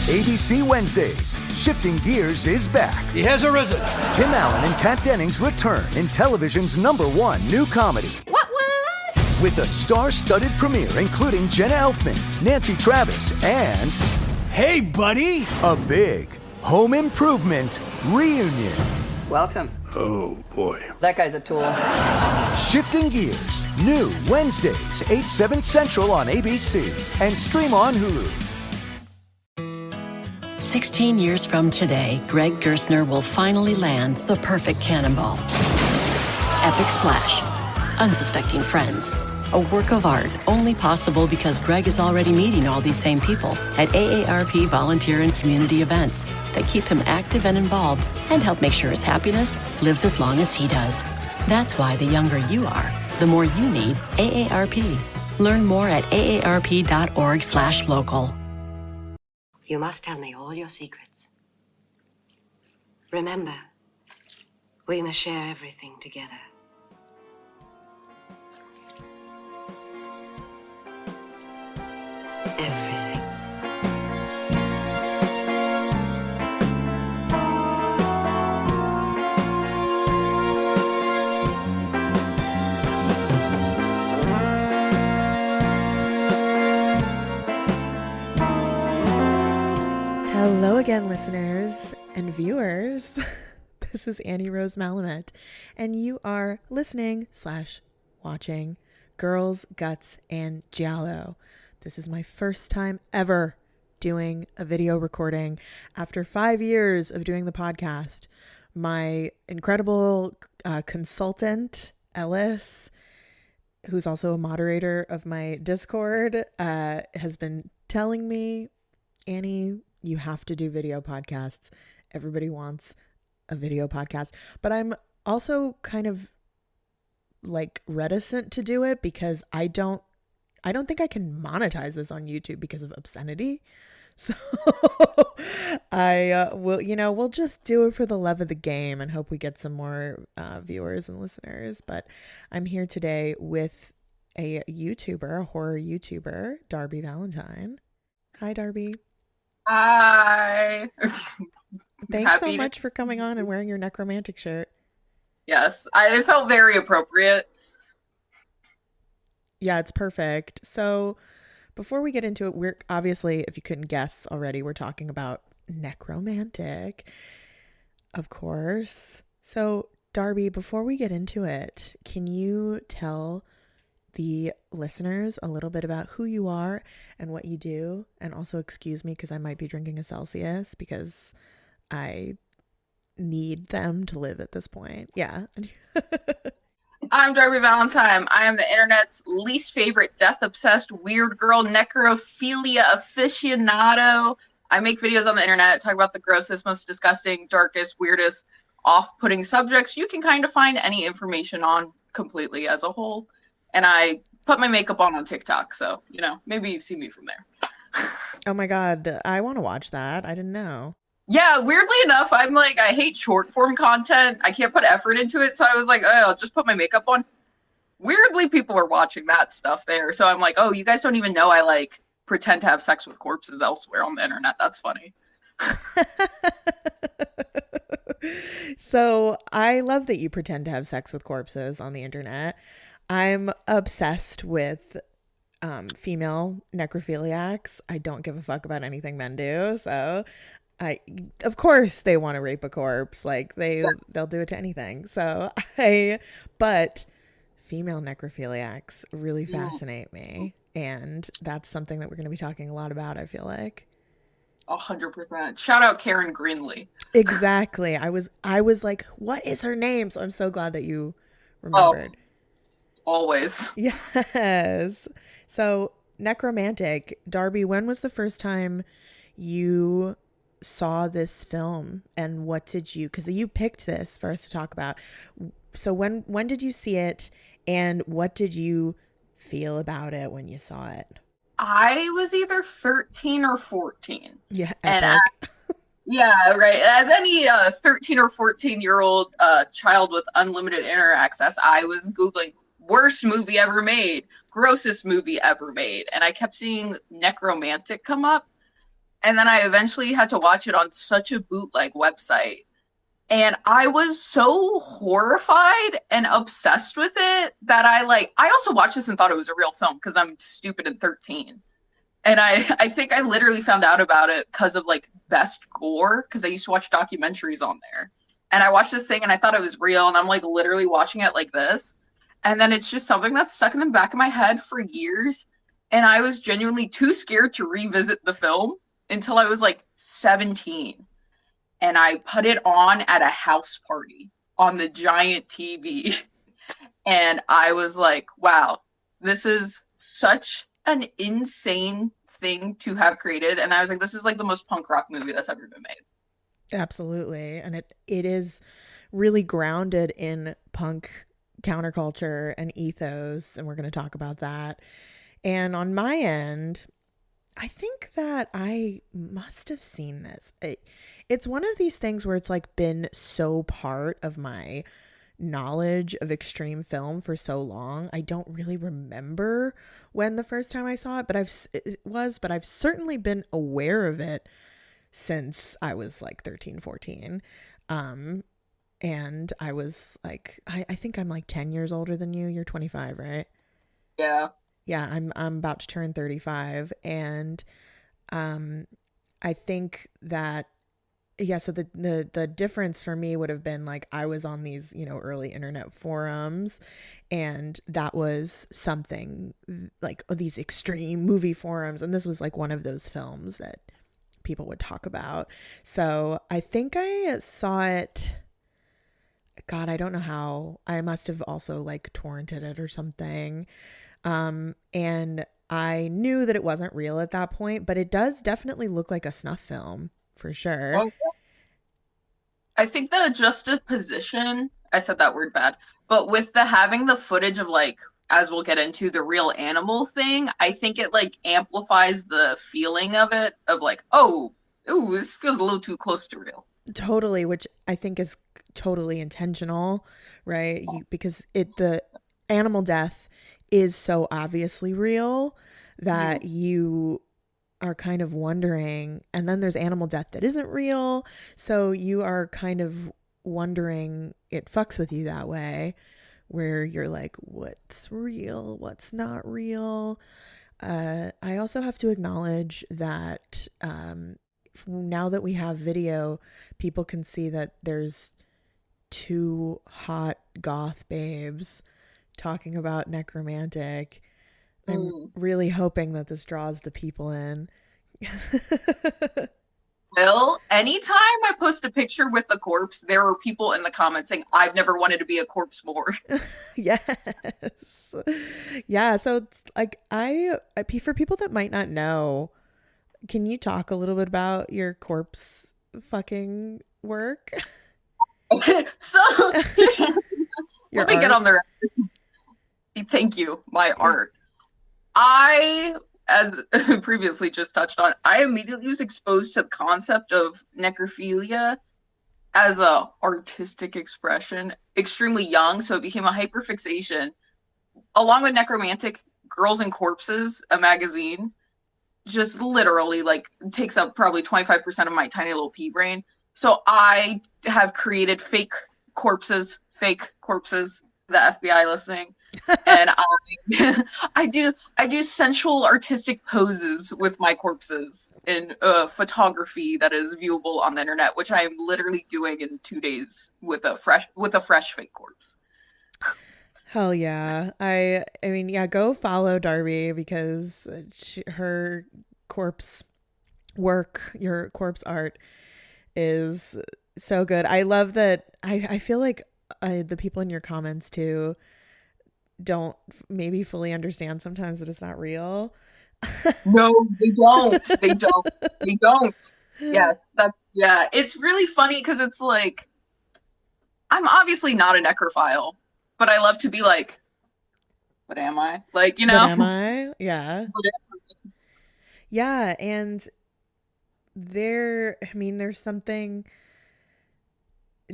ABC Wednesdays. Shifting Gears is back. He has arisen. Tim Allen and Kat Dennings return in television's #1 new comedy. What? With a star-studded premiere including Jenna Elfman, Nancy Travis, and... Hey, buddy! A big home improvement reunion. Welcome. Oh, boy. That guy's a tool. Shifting Gears. New Wednesdays, 8, 7 Central on ABC. And stream on Hulu. 16 years from today, Greg Gerstner will finally land the perfect cannonball. Epic splash. Unsuspecting friends. A work of art only possible because Greg is already meeting all these same people at AARP volunteer and community events that keep him active and involved and help make sure his happiness lives as long as he does. That's why the younger you are, the more you need AARP. Learn more at aarp.org/local. You must tell me all your secrets. Remember, we must share everything together. Everything. Hello again, listeners and viewers. This is Annie Rose Malamet, and you are listening/watching Girls, Guts, and Giallo. This is my first time ever doing a video recording after 5 years of doing the podcast. My incredible consultant, Ellis, who's also a moderator of my Discord, has been telling me, Annie, you have to do video podcasts. Everybody wants a video podcast. But I'm also kind of like reticent to do it because I don't think I can monetize this on YouTube because of obscenity. So we'll just do it for the love of the game and hope we get some more viewers and listeners. But I'm here today with a YouTuber, a horror YouTuber, Darby Valentine. Hi, Darby. Hi. Thanks so much for coming on and wearing your Nekromantik shirt. Yes, it felt very appropriate. Yeah, it's perfect. So before we get into it, we're obviously, if you couldn't guess already, we're talking about Nekromantik, of course. So Darby, before we get into it, can you tell the listeners a little bit about who you are and what you do? And also excuse me because I might be drinking a Celsius because I need them to live at this point. Yeah. I'm Darby Valentine. I am the internet's least favorite death-obsessed weird girl necrophilia aficionado. I make videos on the internet, talk about the grossest, most disgusting, darkest, weirdest, off-putting subjects you can kind of find any information on completely as a whole. And I put my makeup on TikTok, so, maybe you've seen me from there. Oh my God, I want to watch that. I didn't know. Yeah, weirdly enough, I hate short form content. I can't put effort into it. So I was like, oh, I'll just put my makeup on. Weirdly, people are watching that stuff there. So I'm like, oh, you guys don't even know I pretend to have sex with corpses elsewhere on the internet. That's funny. So I love that you pretend to have sex with corpses on the internet. I'm obsessed with female necrophiliacs. I don't give a fuck about anything men do. So of course they want to rape a corpse. They'll do it to anything. But female necrophiliacs really fascinate me. And that's something that we're going to be talking a lot about, I feel like. 100%. Shout out Karen Greenlee. Exactly. I was like, what is her name? So I'm so glad that you remembered. Oh, always. Yes. So Nekromantik, Darby, when was the first time you saw this film and what did you, because you picked this for us to talk about. So when did you see it and what did you feel about it when you saw it? I was either 13 or 14. Yeah. And yeah, right. As any 13 or 14-year-old child with unlimited internet access, I was Googling worst movie ever made, grossest movie ever made. And I kept seeing Nekromantik come up. And then I eventually had to watch it on such a bootleg website. And I was so horrified and obsessed with it that I also watched this and thought it was a real film because I'm stupid at 13. And I think I literally found out about it because of like Best Gore, because I used to watch documentaries on there. And I watched this thing and I thought it was real. And I'm like literally watching it like this. And then it's just something that's stuck in the back of my head for years. And I was genuinely too scared to revisit the film until I was like 17. And I put it on at a house party on the giant TV. And I was like, wow, this is such an insane thing to have created. And I was like, this is like the most punk rock movie that's ever been made. Absolutely. And it is really grounded in punk counterculture and ethos. And we're going to talk about that. And on my end, I think that I must have seen this. It's one of these things where it's like been so part of my knowledge of extreme film for so long. I don't really remember when the first time I saw it, but I've certainly been aware of it since I was like 13, 14. And I was like, I think I'm like 10 years older than you. You're 25, right? Yeah. Yeah, I'm about to turn 35, and I think that so the difference for me would have been like I was on these, early internet forums, and that was something like these extreme movie forums, and this was like one of those films that people would talk about. So I think I saw it. God, I don't know how. I must have also like torrented it or something. And I knew that it wasn't real at that point, but it does definitely look like a snuff film for sure. Okay. I think the juxtaposition, I said that word bad, but with having the footage of like, as we'll get into, the real animal thing, I think it like amplifies the feeling of it of like, oh, ooh, this feels a little too close to real. Totally, which I think is totally intentional, right? Because the animal death is so obviously real that you are kind of wondering, and then there's animal death that isn't real, so you are kind of wondering, it fucks with you that way, where you're like, what's real, what's not real. I also have to acknowledge that now that we have video, people can see that there's two hot goth babes talking about Nekromantik. I'm really hoping that this draws the people in. Well, anytime I post a picture with a corpse, there are people in the comments saying, I've never wanted to be a corpse more. Yes. Yeah, so it's like for people that might not know, can you talk a little bit about your corpse fucking work? So let me get on the record. Thank you. My art. I, as previously just touched on, I immediately was exposed to the concept of necrophilia as a artistic expression extremely young, so it became a hyperfixation. Along with Nekromantik, Girls and Corpses, a magazine, just literally like takes up probably 25% of my tiny little pea brain. So I have created fake corpses, the FBI listening. And I do sensual artistic poses with my corpses in photography that is viewable on the internet, which I am literally doing in 2 days with a fresh fake corpse. Hell yeah. I mean, yeah, go follow Darby because her corpse work, your corpse art is so good. I love that. I feel like the people in your comments too don't maybe fully understand sometimes that it's not real. No, they don't. Yeah, it's really funny because it's like, I'm obviously not a necrophile, but I love to be like, what am I? Like, What am I? Yeah. Yeah, and there's something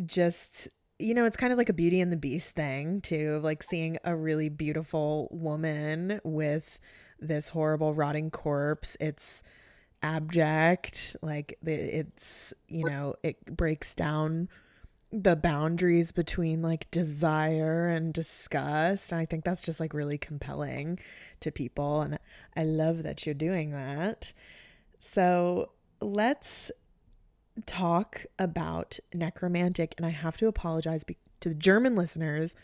just, it's kind of like a Beauty and the Beast thing too, of like seeing a really beautiful woman with this horrible rotting corpse. It's abject. Like it's, you know, it breaks down the boundaries between like desire and disgust. And I think that's just like really compelling to people. And I love that you're doing that. So let's talk about Nekromantik. And I have to apologize to the German listeners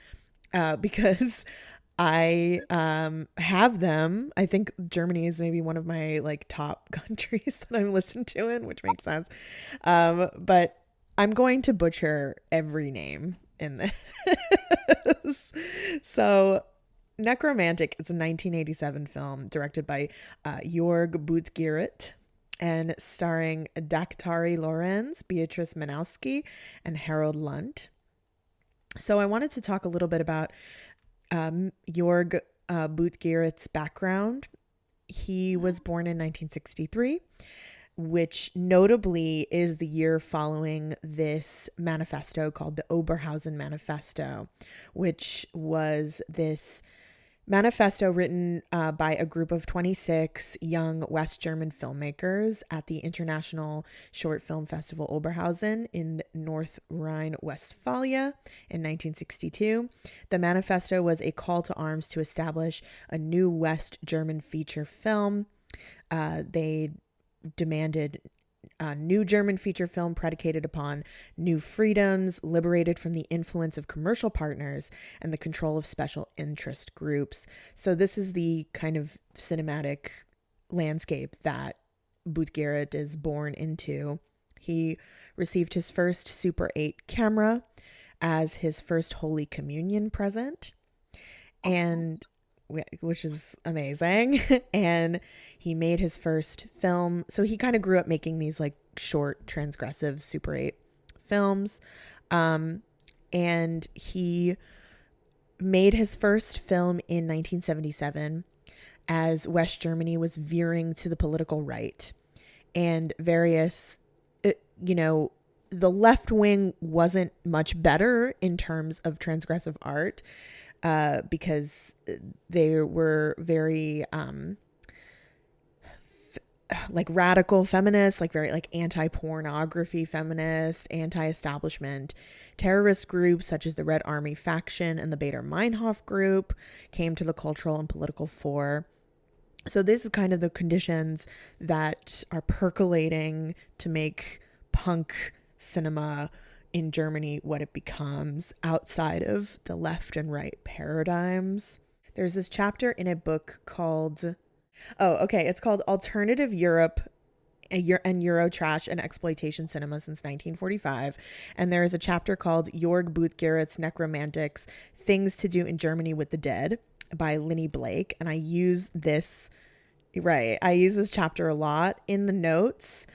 because I have them. I think Germany is maybe one of my like top countries that I'm listened to in, which makes sense. But I'm going to butcher every name in this. So Nekromantik, it's a 1987 film directed by Jörg Buttgereit and starring Daktari Lorenz, Beatrice Manowski, and Harold Lunt. So I wanted to talk a little bit about Jörg Buttgereit's background. He was born in 1963, which notably is the year following this manifesto called the Oberhausen Manifesto, which was this manifesto written by a group of 26 young West German filmmakers at the International Short Film Festival Oberhausen in North Rhine-Westphalia in 1962. The manifesto was a call to arms to establish a new West German feature film. They demanded a new German feature film predicated upon new freedoms, liberated from the influence of commercial partners and the control of special interest groups. So this is the kind of cinematic landscape that Buttgereit is born into. He received his first Super 8 camera as his first Holy Communion present, and which is amazing. And he made his first film. So he kind of grew up making these like short transgressive Super 8 films. And he made his first film in 1977 as West Germany was veering to the political right, and various, the left wing wasn't much better in terms of transgressive art. Because they were very like radical feminists, like very like anti-pornography feminist, anti-establishment. Terrorist groups such as the Red Army faction and the Baader Meinhof group came to the cultural and political fore. So this is kind of the conditions that are percolating to make punk cinema in Germany what it becomes outside of the left and right paradigms. There's this chapter in a book called, it's called Alternative Europe and Eurotrash and Exploitation Cinema since 1945. And there is a chapter called Jörg Buttgereit's Nekromantics, Things to Do in Germany with the Dead by Linny Blake. And I use this chapter a lot in the notes.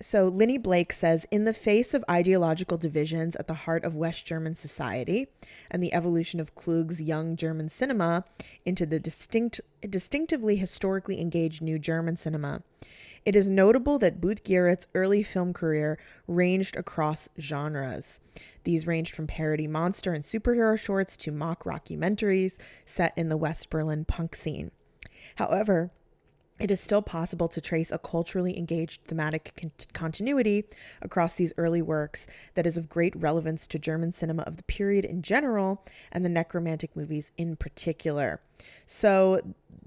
So Linny Blake says, in the face of ideological divisions at the heart of West German society and the evolution of Klug's young German cinema into the distinctively historically engaged new German cinema, it is notable that Buttgereit's early film career ranged across genres. These ranged from parody monster and superhero shorts to mock rockumentaries set in the West Berlin punk scene. However, it is still possible to trace a culturally engaged thematic continuity across these early works that is of great relevance to German cinema of the period in general and the Nekromantik movies in particular. So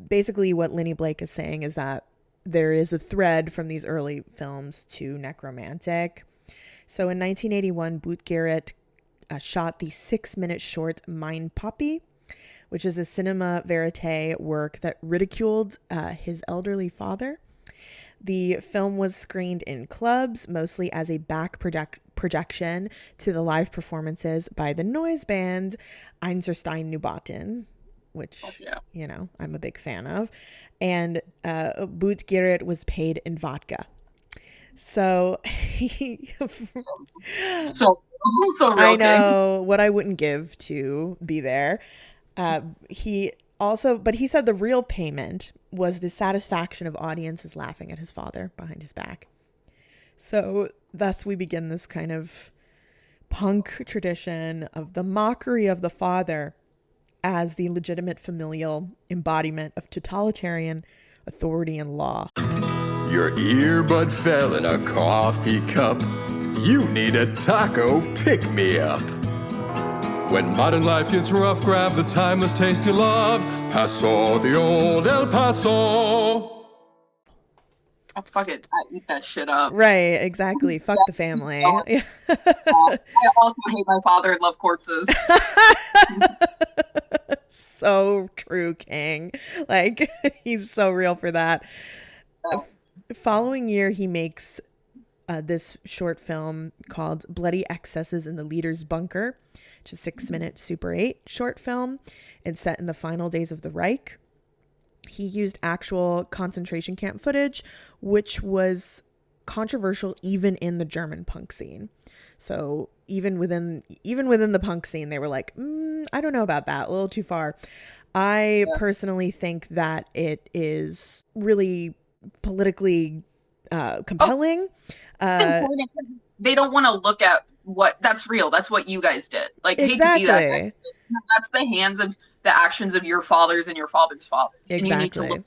basically what Linny Blake is saying is that there is a thread from these early films to Nekromantik. So in 1981, Buttgereit shot the 6-minute short Mein Papi, which is a cinema verite work that ridiculed his elderly father. The film was screened in clubs, mostly as a back projection to the live performances by the noise band Einserstein Neubauten, which, I'm a big fan of. And Buttgereit was paid in vodka. So I know what I wouldn't give to be there. He said the real payment was the satisfaction of audiences laughing at his father behind his back. So thus we begin this kind of punk tradition of the mockery of the father as the legitimate familial embodiment of totalitarian authority and law. Your earbud fell in a coffee cup. You need a taco pick-me-up. When modern life gets rough, grab the timeless taste you love. Paso, the old El Paso. Oh, fuck it. I eat that shit up. Right, exactly. Fuck the family. I also hate my father and love corpses. So true, King. Like, he's so real for that. Following year, he makes this short film called Bloody Excesses in the Leader's Bunker, which is a 6-minute Super 8 short film. It's set in the final days of the Reich. He used actual concentration camp footage, which was controversial even in the German punk scene. So even within the punk scene, they were like, I don't know about that, a little too far. I personally think that it is really politically compelling. They don't want to look at what that's real. That's what you guys did. Like, exactly. hate to be that. That's the hands of the actions of your fathers and your father's father. Exactly. And you need to look at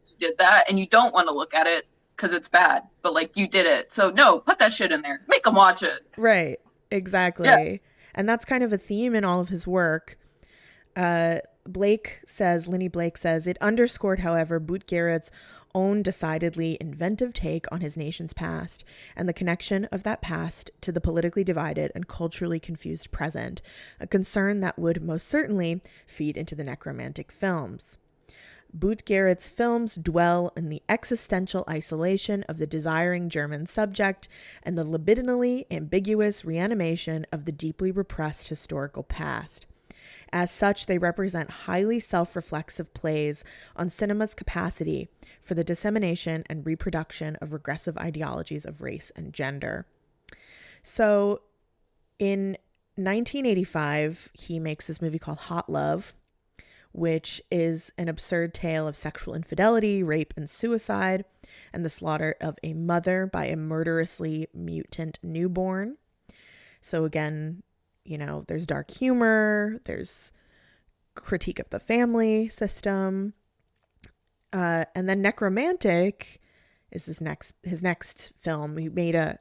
you did that, and you don't want to look at it because it's bad. But like, you did it, so no, put that shit in there. Make them watch it. Right. Exactly. Yeah. And that's kind of a theme in all of his work. Lenny Blake says, it underscored, however, Boot Garrett's own decidedly inventive take on his nation's past and the connection of that past to the politically divided and culturally confused present, a concern that would most certainly feed into the Nekromantik films. Boot Garrett's films dwell in the existential isolation of the desiring German subject and the libidinally ambiguous reanimation of the deeply repressed historical past. As such, they represent highly self-reflexive plays on cinema's capacity for the dissemination and reproduction of regressive ideologies of race and gender. So in 1985, he makes this movie called Hot Love, which is an absurd tale of sexual infidelity, rape, and suicide, and the slaughter of a mother by a murderously mutant newborn. So again, you know, there's dark humor, there's critique of the family system. And then Nekromantik is his next film. He made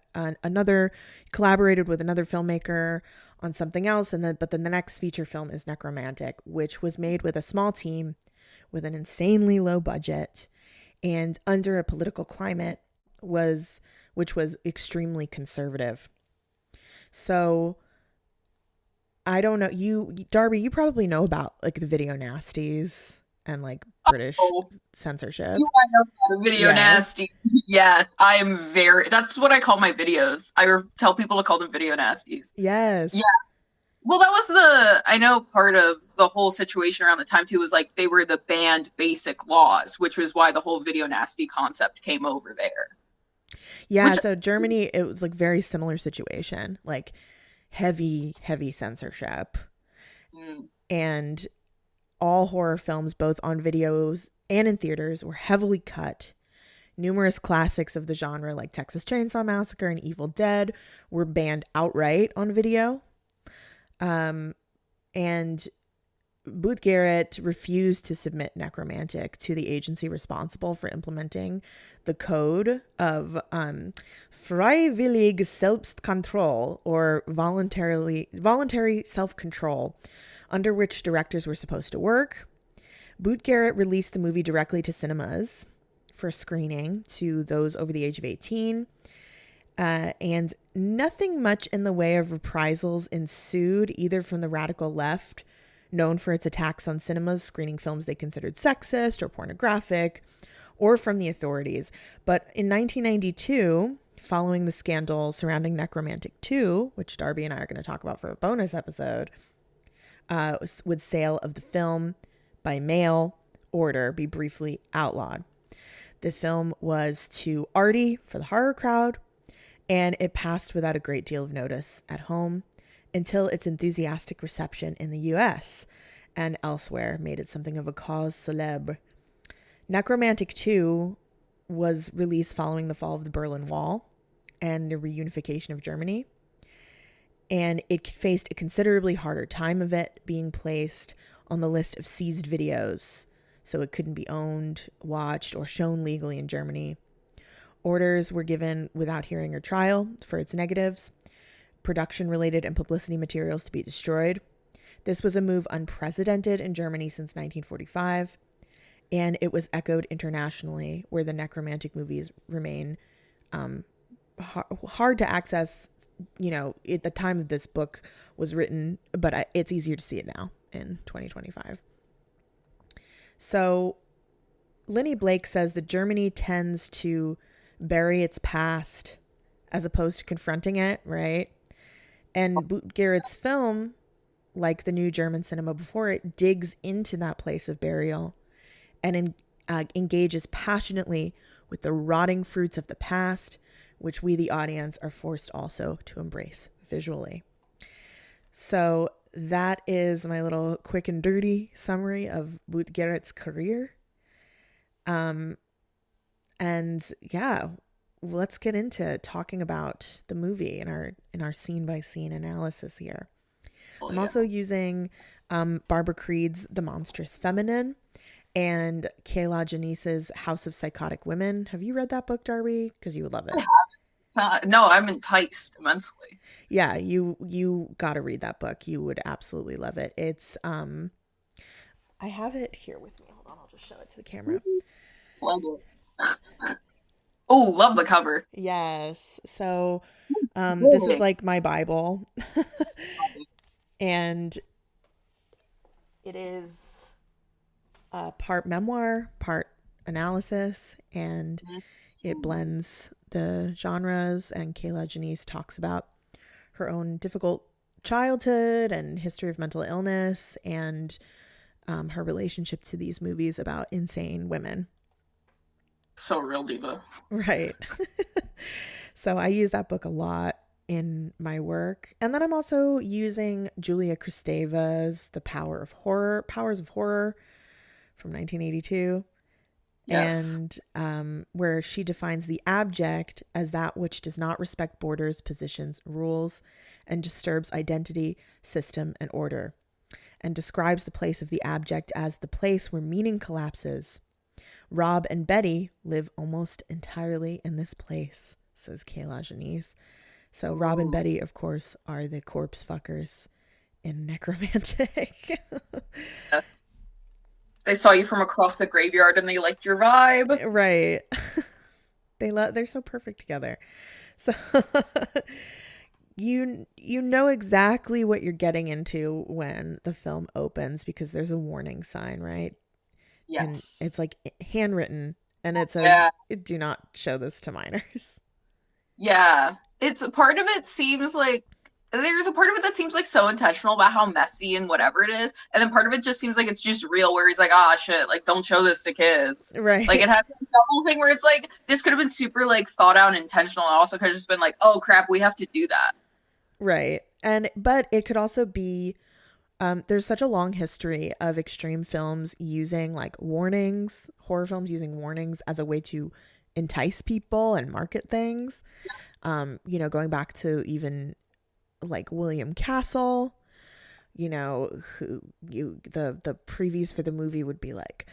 collaborated with another filmmaker on something else, but then the next feature film is Nekromantik, which was made with a small team, with an insanely low budget, and under a political climate which was extremely conservative. So I don't know, Darby, you probably know about like the video nasties and like British censorship. I know about video nasty. Yeah, that's what I call my videos. I tell people to call them video nasties. Yes. Yeah. Well, that was I know part of the whole situation around the time too was like they were the banned basic laws, which was why the whole video nasty concept came over there. Yeah, so Germany, it was like very similar situation, like heavy censorship. And all horror films, both on videos and in theaters, were heavily cut. Numerous classics of the genre like Texas Chainsaw Massacre and Evil Dead were banned outright on video. And Boot Garrett refused to submit Nekromantik to the agency responsible for implementing the code of Freiwillig Selbstkontrolle, or voluntary self-control, under which directors were supposed to work. Boot Garrett released the movie directly to cinemas for screening to those over the age of 18. And nothing much in the way of reprisals ensued, either from the radical left, known for its attacks on cinemas screening films they considered sexist or pornographic, or from the authorities. But in 1992, following the scandal surrounding Nekromantik 2, which Darby and I are going to talk about for a bonus episode, would sale of the film by mail order be briefly outlawed. The film was too arty for the horror crowd, and it passed without a great deal of notice at home until its enthusiastic reception in the US and elsewhere made it something of a cause célèbre. Nekromantik 2 was released following the fall of the Berlin Wall and the reunification of Germany, and it faced a considerably harder time of it being placed on the list of seized videos, so it couldn't be owned, watched, or shown legally in Germany. Orders were given without hearing or trial for its negatives, production-related and publicity materials to be destroyed. This was a move unprecedented in Germany since 1945, and it was echoed internationally, where the Nekromantik movies remain hard to access. You know, at the time of this book was written, but it's easier to see it now in 2025. So Linny Blake says that Germany tends to bury its past as opposed to confronting it, right? And Boot Garrett's film, like the new German cinema before it, digs into that place of burial and engages passionately with the rotting fruits of the past, which we, the audience, are forced also to embrace visually. So that is my little quick and dirty summary of Boot Garrett's career. And yeah, let's get into talking about the movie in our scene by scene analysis here. I'm also using Barbara Creed's The Monstrous Feminine and Kayla Janice's House of Psychotic Women. Have you read that book, Darby? Because you would love it. No, I'm enticed immensely. Yeah, you got to read that book. You would absolutely love it. It's I have it here with me. Hold on, I'll just show it to the camera. Love it. Oh, love the cover. Yes. So this is like my Bible. And it is part memoir, part analysis, and it blends the genres. And Kayla Janice talks about her own difficult childhood and history of mental illness and her relationship to these movies about insane women. So real, diva. Right. So I use that book a lot in my work. And then I'm also using Julia Kristeva's The Powers of Horror from 1982. Yes. And where she defines the abject as that which does not respect borders, positions, rules, and disturbs identity, system, and order, and describes the place of the abject as the place where meaning collapses. Rob and Betty live almost entirely in this place, says Kayla Janice. So Rob and Betty, of course, are the corpse fuckers in Nekromantik. They saw you from across the graveyard and they liked your vibe. Right. They're so perfect together. So you know exactly what you're getting into when the film opens because there's a warning sign, right? Yes. And it's like handwritten and it says, do not show this to minors. Yeah. It's a part of it seems like there's a part of it that seems like so intentional about how messy and whatever it is. And then part of it just seems like it's just real where he's like, ah, shit, like don't show this to kids. Right. Like it has a double thing where it's like, this could have been super like thought out and intentional. And also could have just been like, oh crap, we have to do that. Right. But it could also be, there's such a long history of extreme films using like warnings, horror films using warnings as a way to entice people and market things. Going back to even like William Castle, the previews for the movie would be like,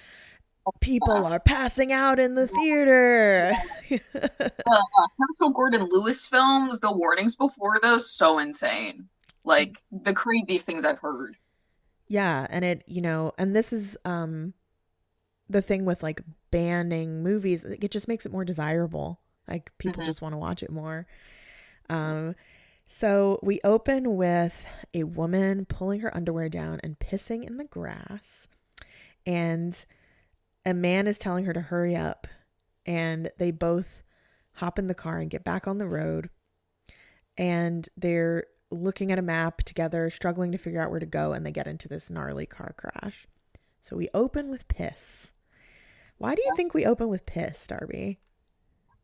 people are passing out in the theater. Herschel Gordon Lewis films, the warnings before those, so insane. Like the craziest things I've heard. Yeah, and and this is the thing with like banning movies, it just makes it more desirable. Like people just want to watch it more. So we open with a woman pulling her underwear down and pissing in the grass. And a man is telling her to hurry up. And they both hop in the car and get back on the road. And they're looking at a map together, struggling to figure out where to go. And they get into this gnarly car crash. So we open with piss. Why do you think we open with piss, Darby?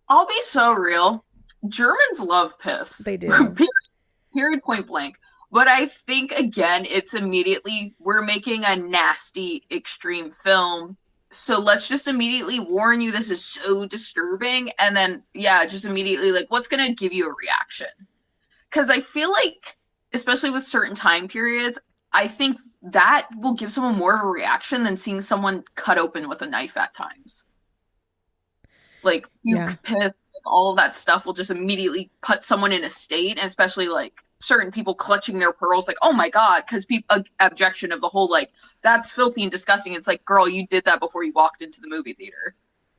I'll be so real. Germans love piss. They do. Period, point blank. But I think, again, it's immediately, we're making a nasty, extreme film. So let's just immediately warn you this is so disturbing. And then, just immediately, like, what's going to give you a reaction? Because I feel like, especially with certain time periods, I think that will give someone more of a reaction than seeing someone cut open with a knife at times. Like, piss, all of that stuff will just immediately put someone in a state, and especially like certain people clutching their pearls, like, oh my god, because people objection of the whole like that's filthy and disgusting. It's like, girl, you did that before you walked into the movie theater.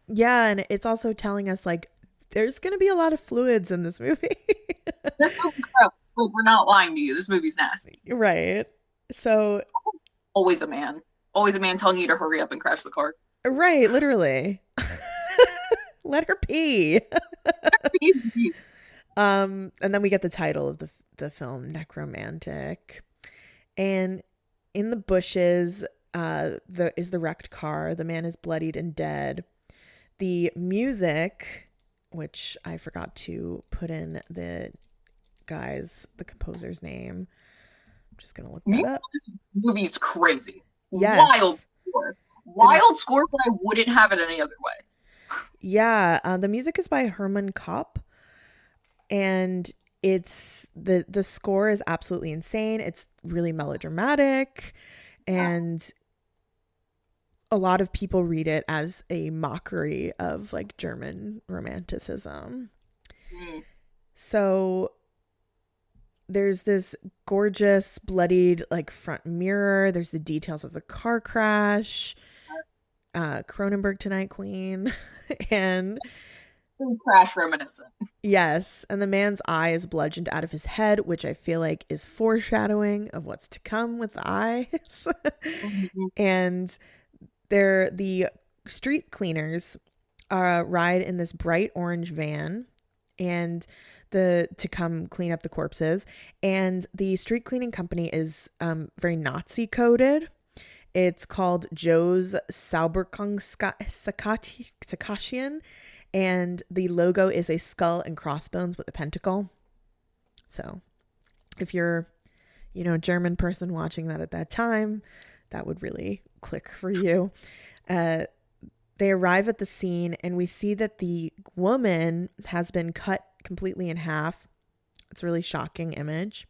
Yeah, and it's also telling us like there's gonna be a lot of fluids in this movie. We're not lying to you. This movie's nasty. Right. So always a man telling you to hurry up and crash the car. Right, literally. Let her pee. And then we get the title of the film, Nekromantik. And in the bushes is the wrecked car. The man is bloodied and dead. The music, which I forgot to put in the composer's name. I'm just gonna look that up. This movie's crazy. Yes. Wild score, but I wouldn't have it any other way. Yeah, the music is by Herman Kopp, and it's the score is absolutely insane. It's really melodramatic, and a lot of people read it as a mockery of like German romanticism. So there's this gorgeous bloodied like front mirror. There's the details of the car crash. Cronenberg tonight, queen. And crash reminiscent. Yes, and the man's eye is bludgeoned out of his head, which I feel like is foreshadowing of what's to come with the eyes. And the street cleaners ride in this bright orange van and to come clean up the corpses. And the street cleaning company is very Nazi coded. It's called Joe's Sauberkungskasschen, and the logo is a skull and crossbones with a pentacle. So if you're, a German person watching that at that time, that would really click for you. They arrive at the scene, and we see that the woman has been cut completely in half. It's a really shocking image.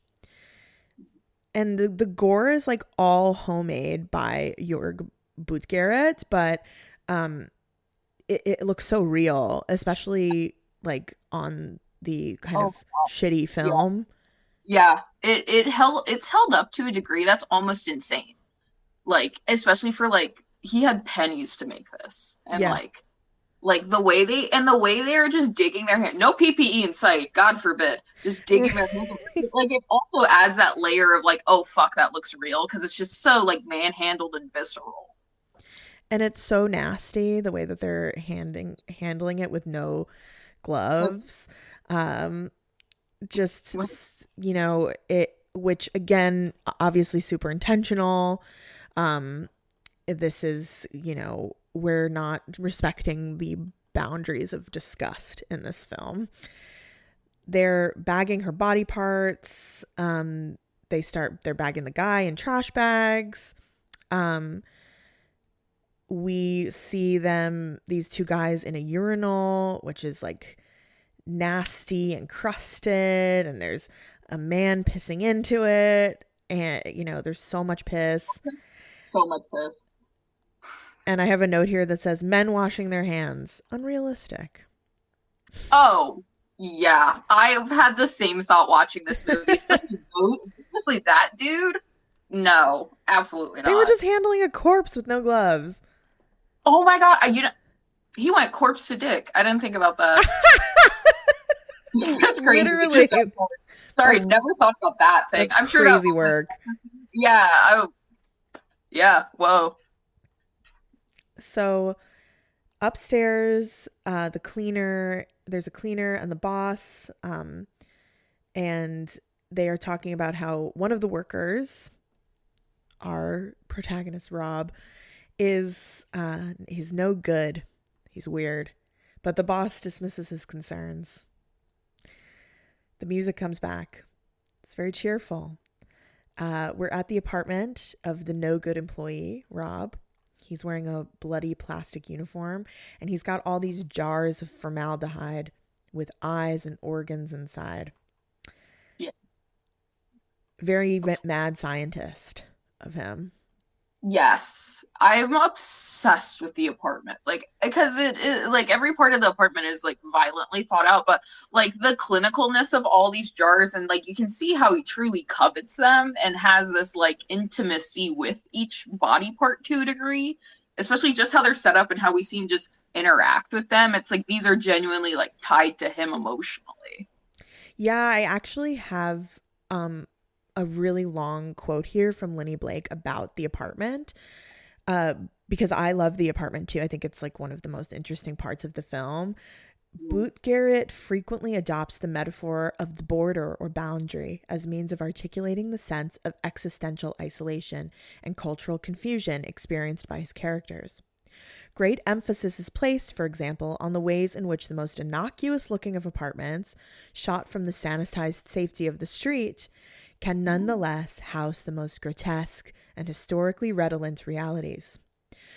And the gore is like all homemade by Jörg Buttgereit, but it looks so real, especially like on the kind of shitty film. Yeah, it's held up to a degree that's almost insane. Like, especially for like, he had pennies to make this, and like the way they are just digging their hand, no PPE in sight, God forbid, just digging their hands. Like, it also adds that layer of like, oh fuck, that looks real, because it's just so like manhandled and visceral. And it's so nasty the way that they're handling it with no gloves. Which again, obviously super intentional. This is, we're not respecting the boundaries of disgust in this film. They're bagging her body parts. They're bagging the guy in trash bags. We see these two guys in a urinal, which is like nasty and crusted, and there's a man pissing into it, and there's so much piss. So much piss. And I have a note here that says men washing their hands. Unrealistic. Oh, yeah. I've had the same thought watching this movie, especially that dude. No, absolutely not. They were just handling a corpse with no gloves. Oh my god, he went corpse to dick. I didn't think about that. That's crazy. Literally. Sorry, never thought about that thing. That's I'm sure crazy work. Yeah. Yeah. Whoa. So upstairs, there's a cleaner and the boss, and they are talking about how one of the workers, our protagonist Rob, he's no good. He's weird, but the boss dismisses his concerns. The music comes back. It's very cheerful. We're at the apartment of the no good employee, Rob. He's wearing a bloody plastic uniform, and he's got all these jars of formaldehyde with eyes and organs inside. Yeah. Very mad scientist of him. Yes, I'm obsessed with the apartment. Like, because like every part of the apartment is like violently thought out, but like the clinicalness of all these jars, and like you can see how he truly covets them and has this like intimacy with each body part to a degree, especially just how they're set up and how we see him just interact with them. It's like these are genuinely like tied to him emotionally. Yeah, I actually have a really long quote here from Linny Blake about the apartment, because I love the apartment too. I think it's like one of the most interesting parts of the film. Boot Garrett frequently adopts the metaphor of the border or boundary as means of articulating the sense of existential isolation and cultural confusion experienced by his characters. Great emphasis is placed, for example, on the ways in which the most innocuous looking of apartments, shot from the sanitized safety of the street, can nonetheless house the most grotesque and historically redolent realities.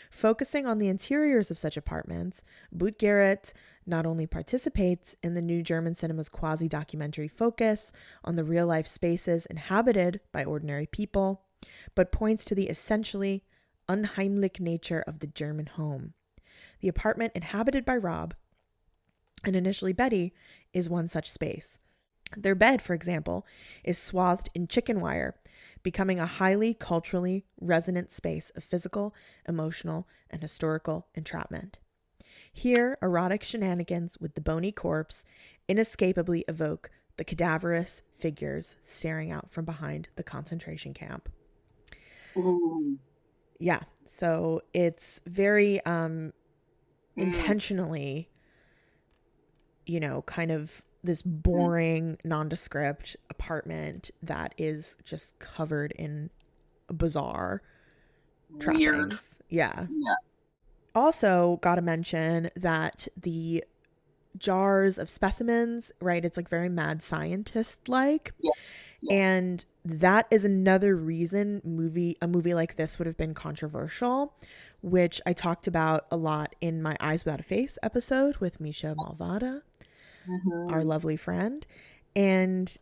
Focusing on the interiors of such apartments, Boot Garrett not only participates in the new German cinema's quasi-documentary focus on the real-life spaces inhabited by ordinary people, but points to the essentially unheimlich nature of the German home. The apartment inhabited by Rob, and initially Betty, is one such space. Their bed, for example, is swathed in chicken wire, becoming a highly culturally resonant space of physical, emotional, and historical entrapment. Here, erotic shenanigans with the bony corpse inescapably evoke the cadaverous figures staring out from behind the concentration camp. Ooh. Yeah, so it's very intentionally, kind of this boring, nondescript apartment that is just covered in bizarre Weird. trappings. Yeah. Yeah. Also, gotta mention that the jars of specimens, right? It's like very mad scientist like. Yeah. And that is another reason a movie like this would have been controversial, which I talked about a lot in my Eyes Without a Face episode with Misha Malvada, our lovely friend. And,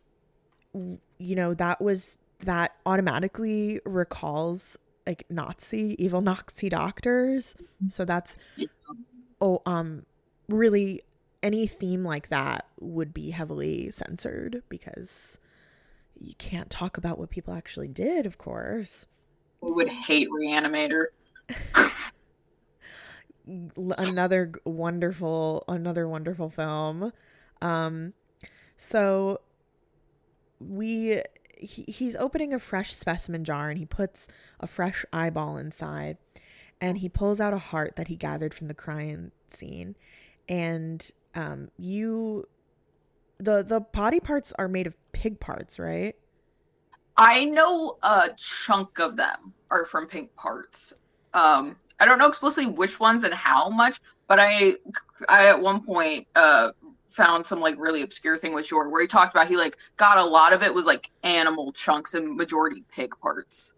that automatically recalls like evil Nazi doctors. So that's, really any theme like that would be heavily censored because you can't talk about what people actually did, of course. We would hate Reanimator. Another wonderful film. So he's opening a fresh specimen jar and he puts a fresh eyeball inside and he pulls out a heart that he gathered from the crime scene. And the body parts are made of pig parts, right? I know a chunk of them are from pig parts. I don't know explicitly which ones and how much, but I at one point found some like really obscure thing with Jordan where he talked about he like got a lot of it was like animal chunks and majority pig parts.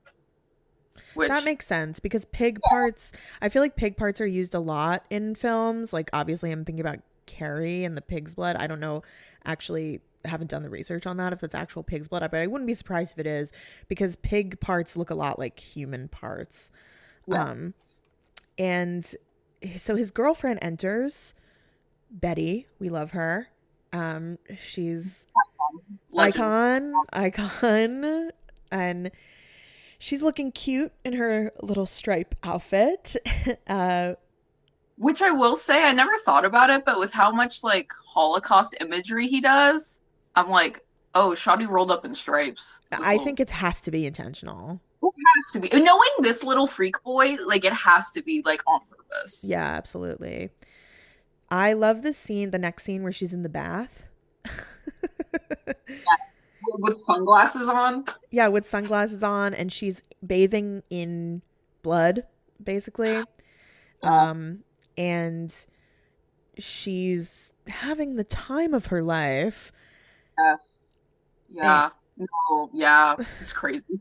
That makes sense because pig parts, I feel like pig parts are used a lot in films. Like obviously I'm thinking about Carrie and the pig's blood. I don't know, actually haven't done the research on that if it's actual pig's blood, but I wouldn't be surprised if it is because pig parts look a lot like human parts. Yeah. And so his girlfriend enters, Betty, we love her. She's icon, and she's looking cute in her little stripe outfit. Which I will say, I never thought about it, but with how much like Holocaust imagery he does, I'm like, oh, Shoddy rolled up in stripes. I think it has to be intentional. It has to be. Knowing this little freak boy, like it has to be like on purpose. Yeah, absolutely. I love the next scene where she's in the bath. With sunglasses on? Yeah, with sunglasses on, and she's bathing in blood, basically. And she's having the time of her life. Yeah. No, yeah. It's crazy.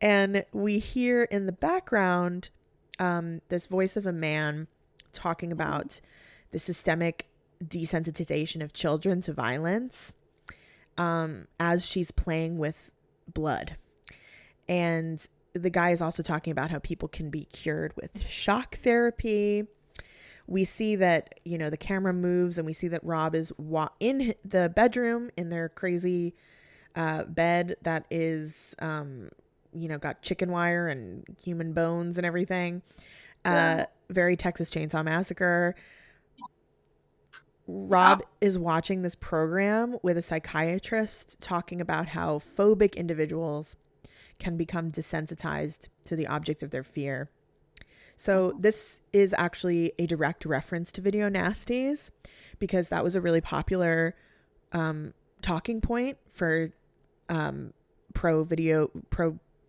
And we hear in the background this voice of a man talking about the systemic desensitization of children to violence as she's playing with blood. And the guy is also talking about how people can be cured with shock therapy. We see that, you know, the camera moves and we see that Rob is in the bedroom in their crazy bed that is, you know, got chicken wire and human bones and everything. Very Texas Chainsaw Massacre. Rob is watching this program with a psychiatrist talking about how phobic individuals can become desensitized to the object of their fear. So this is actually a direct reference to Video Nasties, because that was a really popular talking point for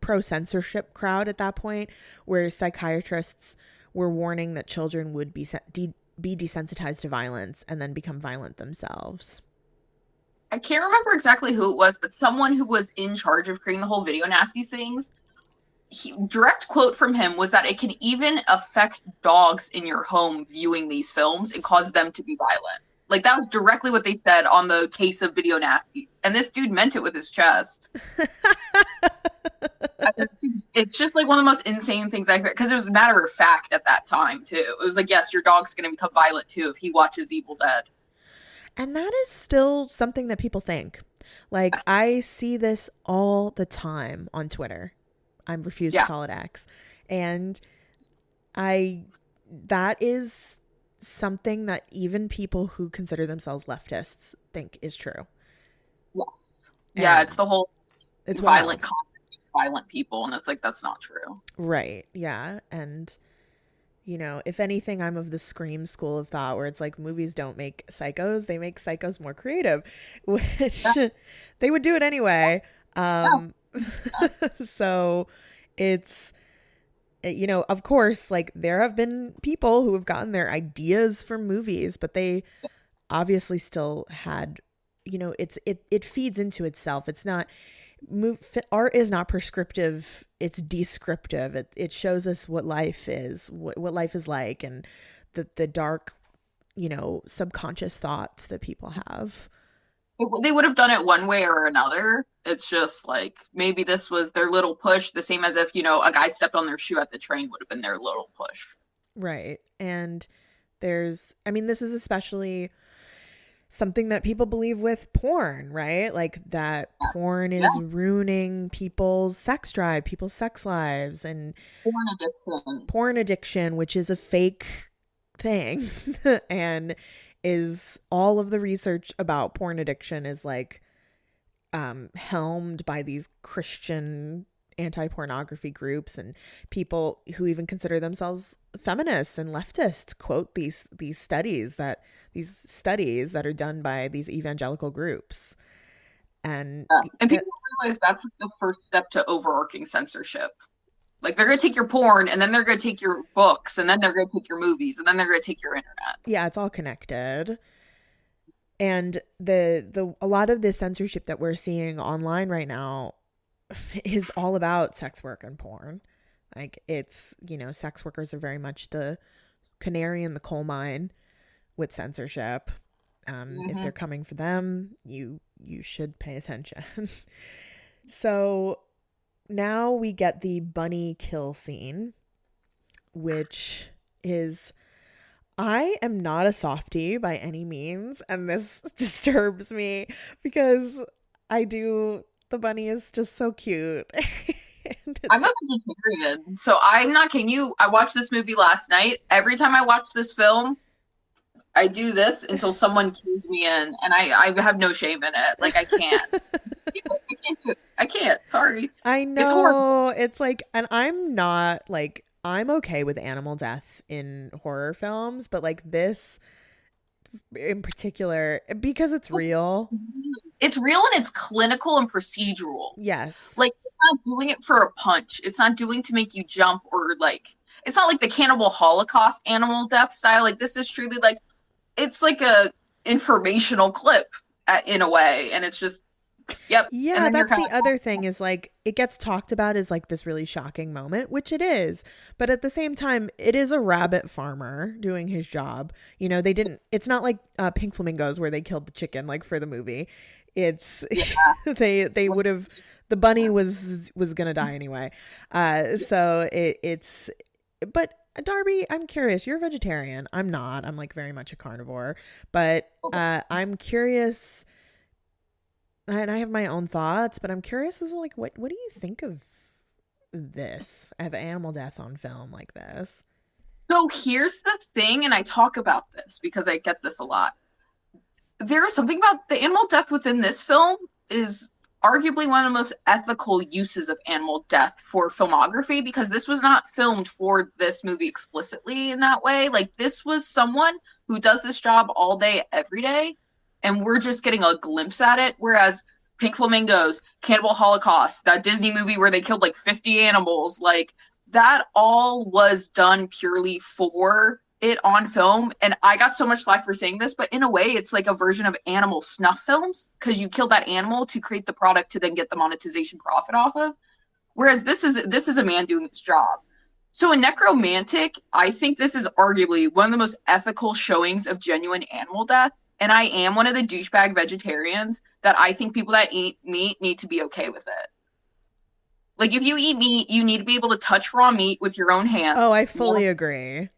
pro censorship crowd at that point, where psychiatrists were warning that children would be desensitized to violence and then become violent themselves. I can't remember exactly who it was, but someone who was in charge of creating the whole Video Nasty things, direct quote from him was that it can even affect dogs in your home viewing these films and cause them to be violent. Like, that was directly what they said on the case of Video Nasty. And this dude meant it with his chest. It's just like one of the most insane things I've heard, because it was a matter of fact at that time too. It was like, yes, your dog's going to become violent too if he watches Evil Dead. And that is still something that people think. Like, I see this all the time on Twitter. I refuse to call it X. And that is something that even people who consider themselves leftists think is true. Yeah, it's the whole it's violent people, and it's like, that's not true. Right. Yeah. And, you know, if anything, I'm of the Scream school of thought, where it's like, movies don't make psychos, they make psychos more creative, which they would do it anyway. So it's, you know, of course, like, there have been people who have gotten their ideas from movies, but they obviously still had, you know, it feeds into itself. It's not, art is not prescriptive, it's descriptive. It shows us what life is, what life is like, and the dark, you know, subconscious thoughts that people have. They would have done it one way or another. It's just like, maybe this was their little push, the same as if, you know, a guy stepped on their shoe at the train would have been their little push. Right. And this is especially something that people believe with porn, right? Like, that porn is ruining people's sex drive, people's sex lives, and porn addiction, which is a fake thing. And is all of the research about porn addiction is like helmed by these Christian anti-pornography groups, and people who even consider themselves feminists and leftists quote these studies that are done by these evangelical groups. And people realize that's the first step to overarching censorship. Like, they're going to take your porn, and then they're going to take your books, and then they're going to take your movies, and then they're going to take your internet. Yeah, it's all connected. And a lot of the censorship that we're seeing online right now is all about sex work and porn. Like, it's, you know, sex workers are very much the canary in the coal mine with censorship. If they're coming for them, you should pay attention. So now we get the bunny kill scene, which is, I am not a softie by any means, and this disturbs me because the bunny is just so cute. I'm a vegetarian, so I'm not kidding you. I watched this movie last night. Every time I watch this film, I do this until someone cues me in, and I have no shame in it. Like, I can't. I can't. Sorry. I know. It's like, and I'm not like, I'm okay with animal death in horror films, but like this in particular, because it's real. It's real, and it's clinical and procedural. Yes. Like, it's not doing it for a punch. It's not doing to make you jump, or like, it's not like the Cannibal Holocaust animal death style. Like, this is truly like, it's like a informational clip in a way, and it's just, yep. Yeah, that's the other thing, is like, it gets talked about as like this really shocking moment, which it is, but at the same time, it is a rabbit farmer doing his job. You know, it's not like Pink Flamingos where they killed the chicken like for the movie. It's they would have the bunny was gonna die anyway. So it's but Darby, I'm curious. You're a vegetarian. I'm not. I'm like very much a carnivore. But I'm curious, and I have my own thoughts. But I'm curious as to like what do you think of this? I have animal death on film like this. So here's the thing, and I talk about this because I get this a lot. There is something about the animal death within this film is arguably one of the most ethical uses of animal death for filmography, because this was not filmed for this movie explicitly in that way. Like, this was someone who does this job all day, every day, and we're just getting a glimpse at it. Whereas Pink Flamingos, Cannibal Holocaust, that Disney movie where they killed like 50 animals, like that all was done purely for it on film. And I got so much slack for saying this, but in a way it's like a version of animal snuff films, because you kill that animal to create the product to then get the monetization profit off of. Whereas this is a man doing his job. So in Nekromantik, I think this is arguably one of the most ethical showings of genuine animal death. And I am one of the douchebag vegetarians that I think people that eat meat need to be okay with it. Like, if you eat meat, you need to be able to touch raw meat with your own hands. Oh, I fully agree.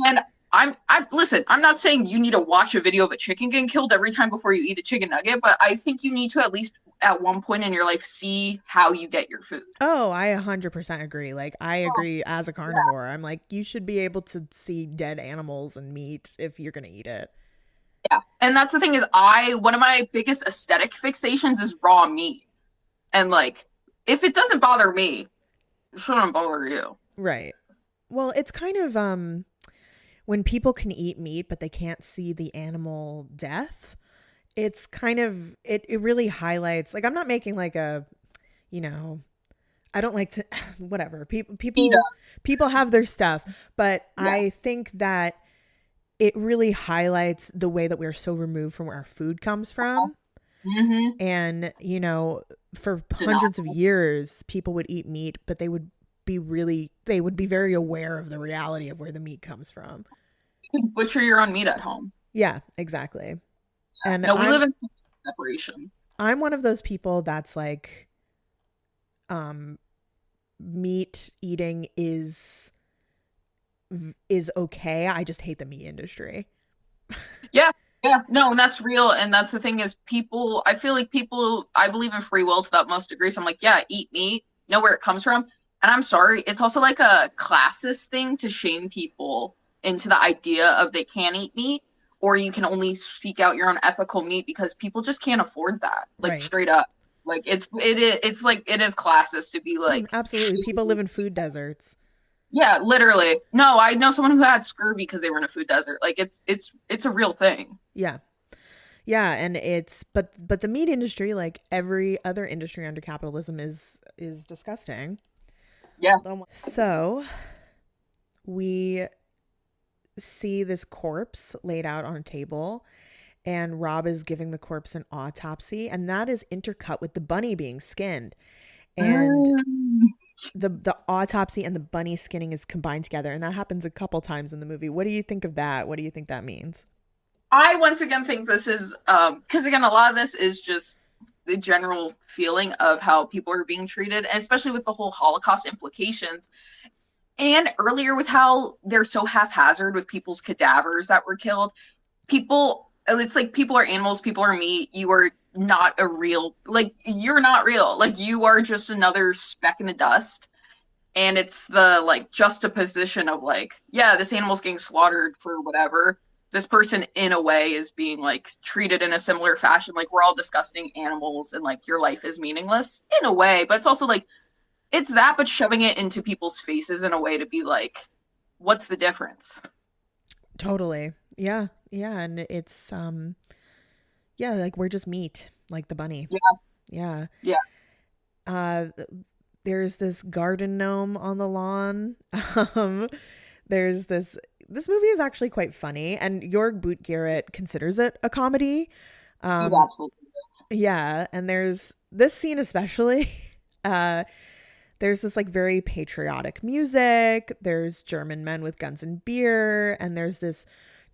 And I'm listen, I'm not saying you need to watch a video of a chicken getting killed every time before you eat a chicken nugget, but I think you need to at least at one point in your life see how you get your food. Oh, I 100% agree. Like, I agree as a carnivore. I'm like, you should be able to see dead animals and meat if you're going to eat it. Yeah. And that's the thing is one of my biggest aesthetic fixations is raw meat. And like, if it doesn't bother me, it shouldn't bother you. Right. Well, it's kind of when people can eat meat but they can't see the animal death, it's kind of it really highlights, like, I'm not making like a, you know, I don't like to whatever. People have their stuff, but yeah. I think that it really highlights the way that we're so removed from where our food comes from. Mm-hmm. And, you know, for hundreds of years, people would eat meat, but they would be very aware of the reality of where the meat comes from. You can butcher your own meat at home. Yeah, exactly. And no, we live in separation. I'm one of those people that's like, meat eating is okay. I just hate the meat industry. Yeah. Yeah, no, and that's real. And that's the thing is I believe in free will to the utmost degree. So I'm like, yeah, eat meat, know where it comes from. And I'm sorry, it's also like a classist thing to shame people into the idea of they can't eat meat, or you can only seek out your own ethical meat, because people just can't afford that. Like, right. Straight up. Like, it's like, it is classist to be like. Absolutely. People live in food deserts. Yeah, literally. No, I know someone who had scurvy because they were in a food desert. Like, it's a real thing. Yeah. Yeah, and but the meat industry, like every other industry under capitalism, is disgusting. Yeah. So we see this corpse laid out on a table, and Rob is giving the corpse an autopsy, and that is intercut with the bunny being skinned. And the autopsy and the bunny skinning is combined together, and that happens a couple times in the movie. What do you think of that? What do you think that means? I once again think this is because again, a lot of this is just the general feeling of how people are being treated, and especially with the whole Holocaust implications, and earlier with how they're so haphazard with people's cadavers that were killed. It's like people are animals, people are meat. You are not you're not real. Like, you are just another speck in the dust. And it's the like juxtaposition of like, yeah, this animal's getting slaughtered for whatever. This person in a way is being like treated in a similar fashion. Like, we're all disgusting animals and like your life is meaningless in a way, but it's also like, it's that, but shoving it into people's faces in a way to be like, what's the difference? Totally. Yeah. Yeah. And it's, yeah, like we're just meat, like the bunny. Yeah. There's this garden gnome on the lawn. There's this movie is actually quite funny, and Jorg Boot-Garrett considers it a comedy. Yeah, and there's this scene especially. There's this like very patriotic music. There's German men with guns and beer, and there's this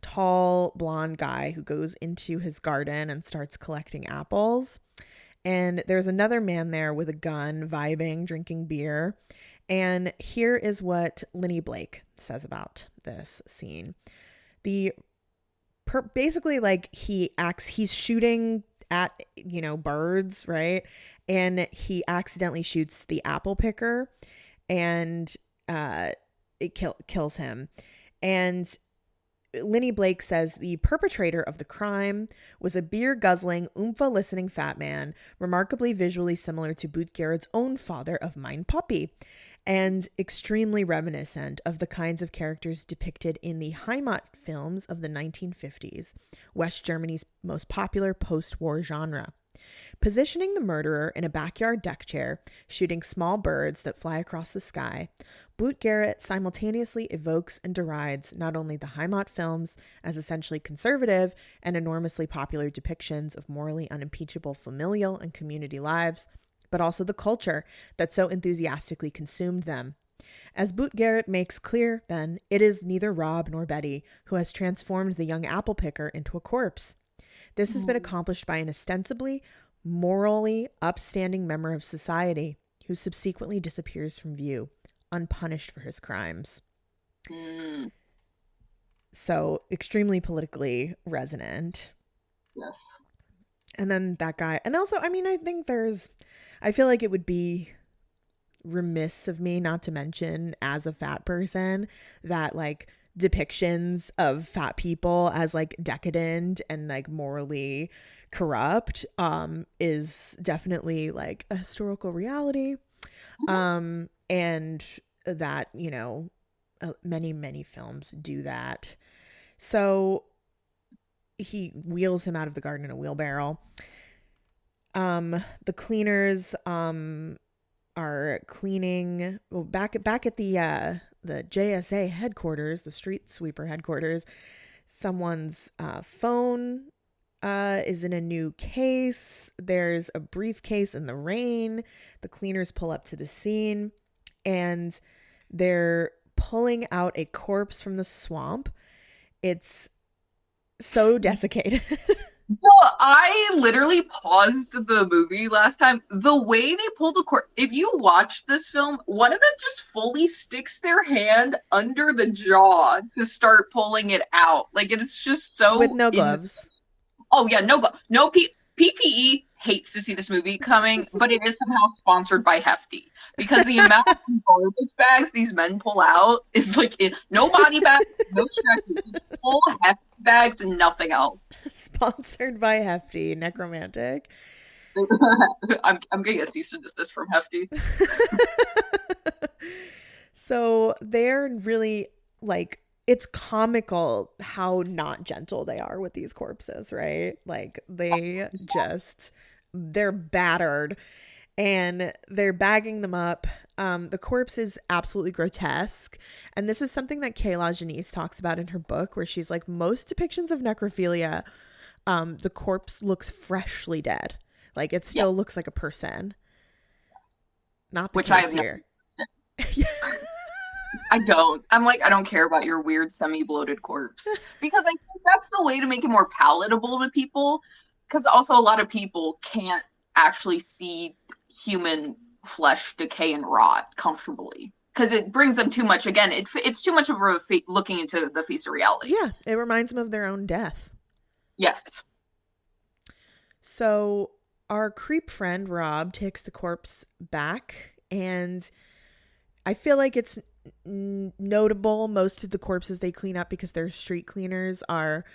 tall blonde guy who goes into his garden and starts collecting apples. And there's another man there with a gun, vibing, drinking beer. And here is what Lenny Blake says about this scene. Basically, like, he's shooting at, birds, right? And he accidentally shoots the apple picker, and it kills him. And Lenny Blake says the perpetrator of the crime was a beer-guzzling, Oompa-listening fat man, remarkably visually similar to Booth Garrett's own father of Mein Puppy, and extremely reminiscent of the kinds of characters depicted in the Heimat films of the 1950s, West Germany's most popular post-war genre. Positioning the murderer in a backyard deck chair, shooting small birds that fly across the sky, Booth Garrett simultaneously evokes and derides not only the Heimat films as essentially conservative and enormously popular depictions of morally unimpeachable familial and community lives, but also the culture that so enthusiastically consumed them. As Booth Garrett makes clear, then, it is neither Rob nor Betty who has transformed the young apple picker into a corpse. This has been accomplished by an ostensibly morally upstanding member of society who subsequently disappears from view, unpunished for his crimes. So extremely politically resonant. Yes. And then that guy, and also, I mean, I feel like it would be remiss of me not to mention, as a fat person, that like depictions of fat people as like decadent and like morally corrupt is definitely like a historical reality. And that, many films do that. So he wheels him out of the garden in a wheelbarrow. The cleaners are cleaning back at the JSA headquarters, the street sweeper headquarters. Someone's phone is in a new case. There's a briefcase in the rain. The cleaners pull up to the scene, and they're pulling out a corpse from the swamp. It's so desiccated. Well, I literally paused the movie last time. The way they pull the corpse, if you watch this film, one of them just fully sticks their hand under the jaw to start pulling it out. Like, it's just so... With no gloves. Oh, yeah, no gloves. No PPE hates to see this movie coming, but it is somehow sponsored by Hefty. Because the amount of garbage bags these men pull out is like, no body bags, no stretches, full Hefty bags and nothing else. Sponsored by Hefty, Nekromantik. I'm gonna get cease and desist from Hefty. So they're really like, it's comical how not gentle they are with these corpses, right? Like they're battered and they're bagging them up. The corpse is absolutely grotesque. And this is something that Kayla Janice talks about in her book, where she's like, most depictions of necrophilia, the corpse looks freshly dead. Like it still looks like a person. Not the Which case I have here. I don't. I'm like, I don't care about your weird semi-bloated corpse. Because I think that's the way to make it more palatable to people. Because also a lot of people can't actually see human flesh decay and rot comfortably. Because it brings them too much. Again, it's too much of a looking into the face of reality. Yeah, it reminds them of their own death. Yes. So our creep friend Rob takes the corpse back, and I feel like it's notable. Most of the corpses they clean up, because they're street cleaners, are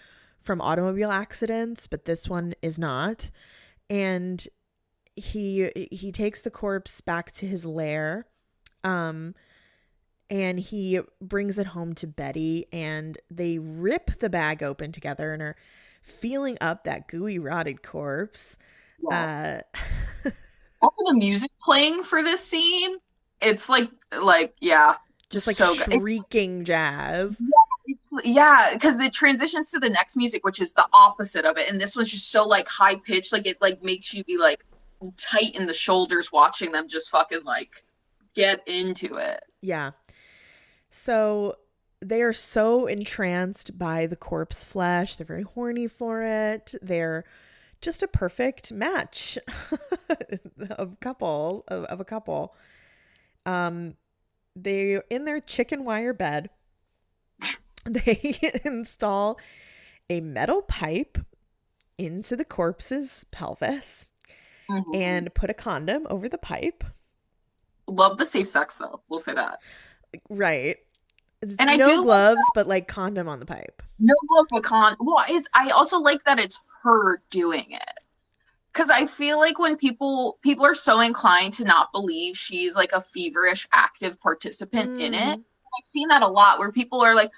from automobile accidents, but this one is not. And he takes the corpse back to his lair, and he brings it home to Betty, and they rip the bag open together and are feeling up that gooey, rotted corpse. Yeah. Also, the music playing for this scene, it's like yeah, just like so shrieking jazz. Yeah, because it transitions to the next music, which is the opposite of it, and this was just so like high pitched, like it like makes you be like tight in the shoulders watching them just fucking like get into it. Yeah. So they are so entranced by the corpse flesh. They're very horny for it. They're just a perfect match of a couple. They in their chicken wire bed. They install a metal pipe into the corpse's pelvis and put a condom over the pipe. Love the safe sex though. We'll say that. Right. And I no do gloves, but like condom on the pipe. No gloves, but well, I also like that it's her doing it. Because I feel like when people are so inclined to not believe she's like a feverish, active participant in it. I've seen that a lot where people are like,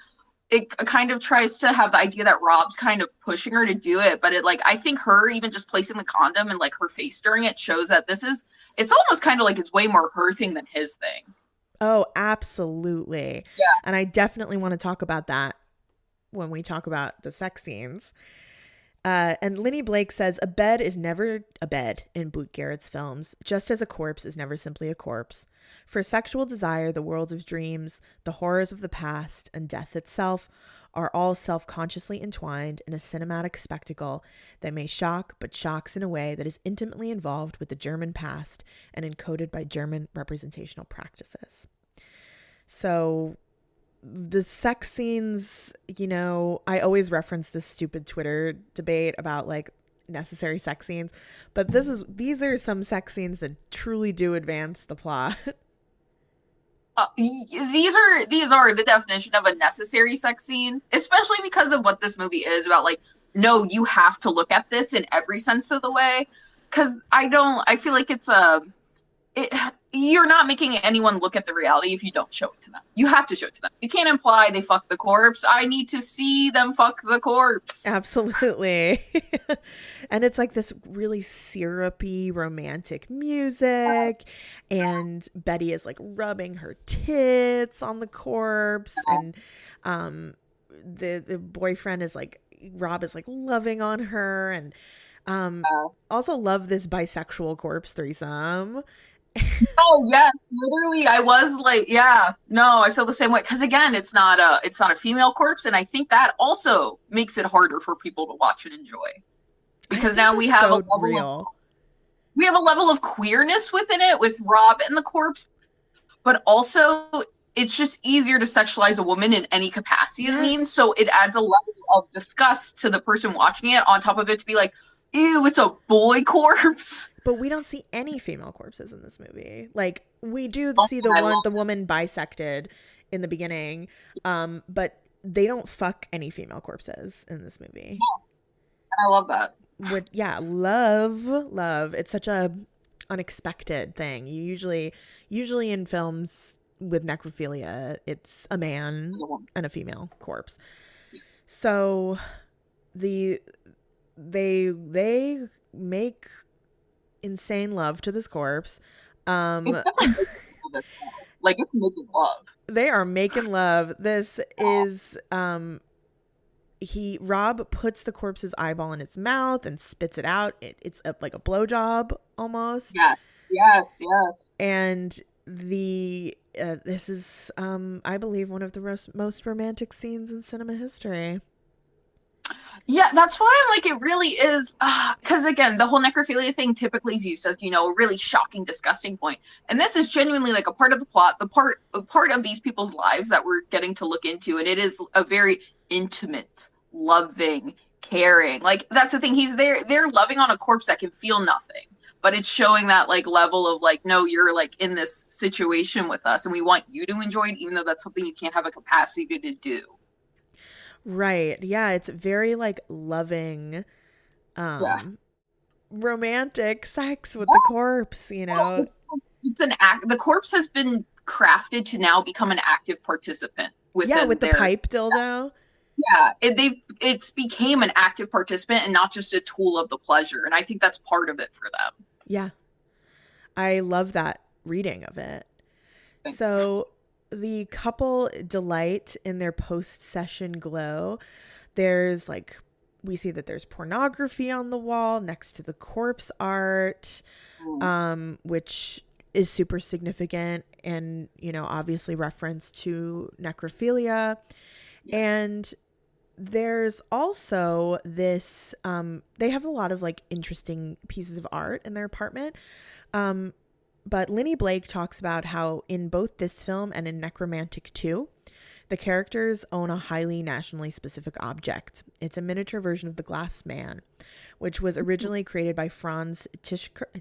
it kind of tries to have the idea that Rob's kind of pushing her to do it. But it like, I think her even just placing the condom and like her face during it shows that it's almost kind of like it's way more her thing than his thing. Oh, absolutely. Yeah. And I definitely want to talk about that when we talk about the sex scenes. And Linny Blake says, a bed is never a bed in Boot Garrett's films, just as a corpse is never simply a corpse. For sexual desire, the world of dreams, the horrors of the past, and death itself are all self-consciously entwined in a cinematic spectacle that may shock, but shocks in a way that is intimately involved with the German past and encoded by German representational practices. So the sex scenes, you know, I always reference this stupid Twitter debate about like necessary sex scenes, but these are some sex scenes that truly do advance the plot. These are the definition of a necessary sex scene, especially because of what this movie is about. Like, no, you have to look at this in every sense of the way. Because I feel like you're not making anyone look at the reality if you don't show it to them. You have to show it to them. You can't imply they fuck the corpse. I need to see them fuck the corpse. Absolutely. And it's like this really syrupy romantic music, and Betty is like rubbing her tits on the corpse, and the boyfriend is like, Rob is like loving on her, and also love this bisexual corpse threesome. Oh yeah, literally I was like, yeah, no, I feel the same way, because again, it's not a female corpse, and I think that also makes it harder for people to watch and enjoy, because now we have a level of queerness within it with Rob and the corpse, but also it's just easier to sexualize a woman in any capacity. Yes. So it adds a level of disgust to the person watching it, on top of it to be like, ew, it's a boy corpse. But we don't see any female corpses in this movie. Like, we do see the woman bisected in the beginning, but they don't fuck any female corpses in this movie. Yeah. I love that. Love. It's such a unexpected thing. You usually in films with necrophilia, it's a man and a female corpse. So they make insane love to this corpse. Like, it's making love. They are making love. This is Rob puts the corpse's eyeball in its mouth and spits it out. It's like a blowjob almost. Yes. And this is I believe one of the most romantic scenes in cinema history. Yeah, that's why I'm like, it really is, because again, the whole necrophilia thing typically is used as, you know, a really shocking, disgusting point. And this is genuinely like a part of the plot, a part of these people's lives that we're getting to look into. And it is a very intimate, loving, caring. Like, that's the thing. They're loving on a corpse that can feel nothing. But it's showing that like level of like, no, you're like in this situation with us and we want you to enjoy it, even though that's something you can't have a capacity to do. Right. Yeah, it's very like loving, romantic sex with the corpse, you know. It's an act. The corpse has been crafted to now become an active participant with the pipe dildo. Yeah, it's became an active participant and not just a tool of the pleasure, and I think that's part of it for them. Yeah, I love that reading of it. So the couple delight in their post-session glow. There's like, we see that there's pornography on the wall next to the corpse art, which is super significant and, you know, obviously reference to necrophilia. And there's also this, they have a lot of like interesting pieces of art in their apartment. But Linny Blake talks about how in both this film and in Nekromantik 2, the characters own a highly nationally specific object. It's a miniature version of the Glass Man, which was originally created by Franz Chockert.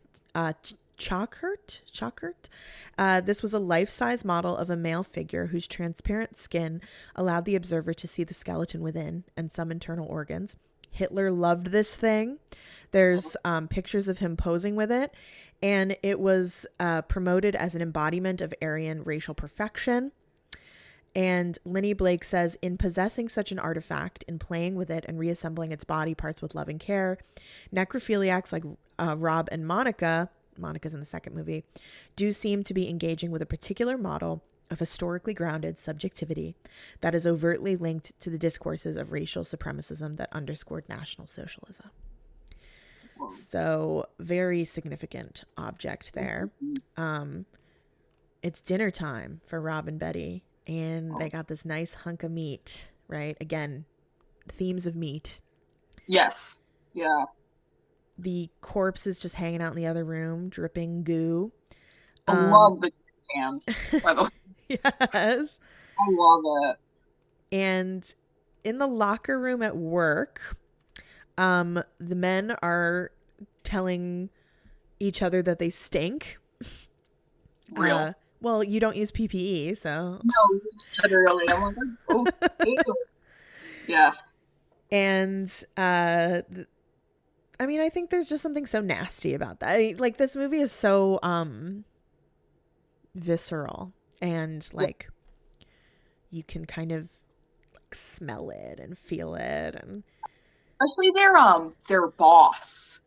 This was a life-size model of a male figure whose transparent skin allowed the observer to see the skeleton within and some internal organs. Hitler loved this thing. There's pictures of him posing with it, and it was promoted as an embodiment of Aryan racial perfection. And Linny Blake says, in possessing such an artifact, in playing with it and reassembling its body parts with loving care, necrophiliacs like Rob and Monica's in the second movie, do seem to be engaging with a particular model of historically grounded subjectivity that is overtly linked to the discourses of racial supremacism that underscored National Socialism. So, very significant object there. It's dinner time for Rob and Betty, and they got this nice hunk of meat, right? Again, themes of meat. Yes. Yeah. The corpse is just hanging out in the other room, dripping goo. I love the hands, by the way. Yes. I love it. And in the locker room at work, the men are telling each other that they stink. Real. Well, you don't use PPE, so. No, literally. I'm like, oh, ew. Yeah. And, I mean, I think there's just something so nasty about that. Like, this movie is so, visceral. And, like, you can kind of, like, smell it and feel it. And Especially their boss.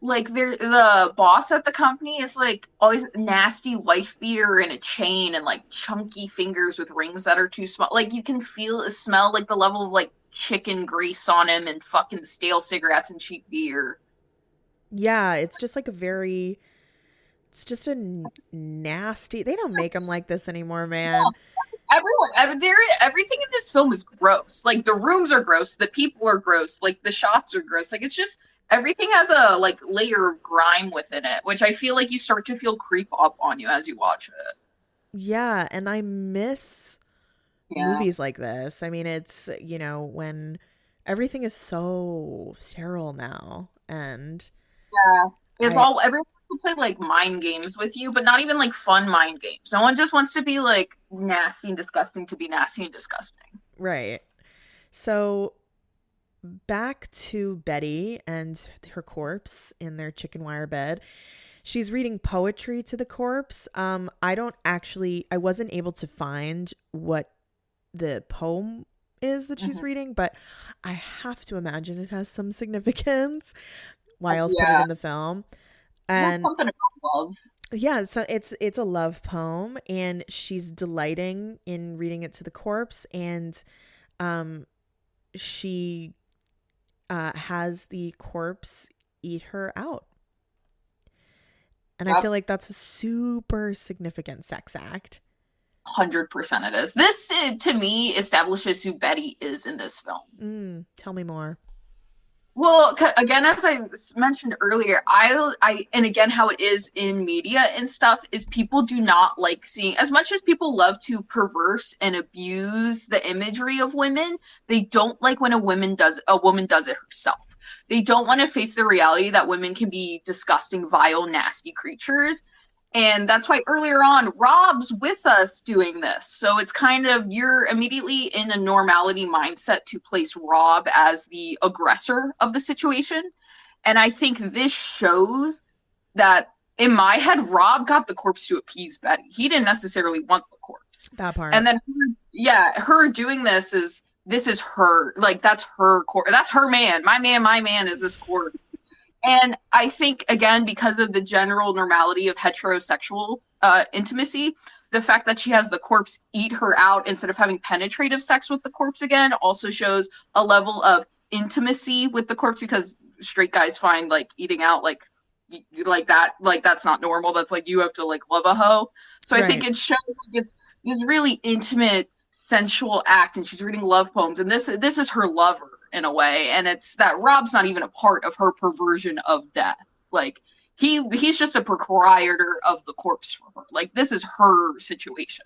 Like, the boss at the company is, like, always a nasty wife beater in a chain and, like, chunky fingers with rings that are too small. Like, you can smell, like, the level of, like, chicken grease on him and fucking stale cigarettes and cheap beer. Yeah, it's just, like, it's just a nasty... They don't make them like this anymore, man. Everything in this film is gross. Like, the rooms are gross, the people are gross, like, the shots are gross. Like, it's just... Everything has a, like, layer of grime within it, which I feel like you start to feel creep up on you as you watch it. Yeah, and I miss movies like this. I mean, it's, you know, when everything is so sterile now, and... Yeah. Everyone wants to play, like, mind games with you, but not even, like, fun mind games. No one just wants to be, like, nasty and disgusting to be nasty and disgusting. Right. So... back to Betty and her corpse in their chicken wire bed. She's reading poetry to the corpse. I wasn't able to find what the poem is that she's reading, but I have to imagine it has some significance. Why else put it in the film? And something about love. Yeah, so it's a love poem, and she's delighting in reading it to the corpse, and she has the corpse eat her out. And I feel like that's a super significant sex act. 100% it is. This, to me, establishes who Betty is in this film. Tell me more. Well, again, as I mentioned earlier, and again, how it is in media and stuff, is people do not like seeing, as much as people love to perverse and abuse the imagery of women, they don't like when a woman does it herself. They don't want to face the reality that women can be disgusting, vile, nasty creatures. And that's why earlier on, Rob's with us doing this. So it's kind of, you're immediately in a normality mindset to place Rob as the aggressor of the situation. And I think this shows that, in my head, Rob got the corpse to appease Betty. He didn't necessarily want the corpse. That part. And then, her doing this is her, like, that's her corpse. That's her man. My man is this corpse. And I think, again, because of the general normality of heterosexual intimacy, the fact that she has the corpse eat her out instead of having penetrative sex with the corpse again also shows a level of intimacy with the corpse, because straight guys find, like, eating out, like that, like, that's not normal. That's like, you have to, like, love a hoe. So I think it shows, like, it's really intimate sensual act, and she's reading love poems, and this is her lover in a way, and it's that Rob's not even a part of her perversion of death. Like he's just a proprietor of the corpse for her. Like this is her situation.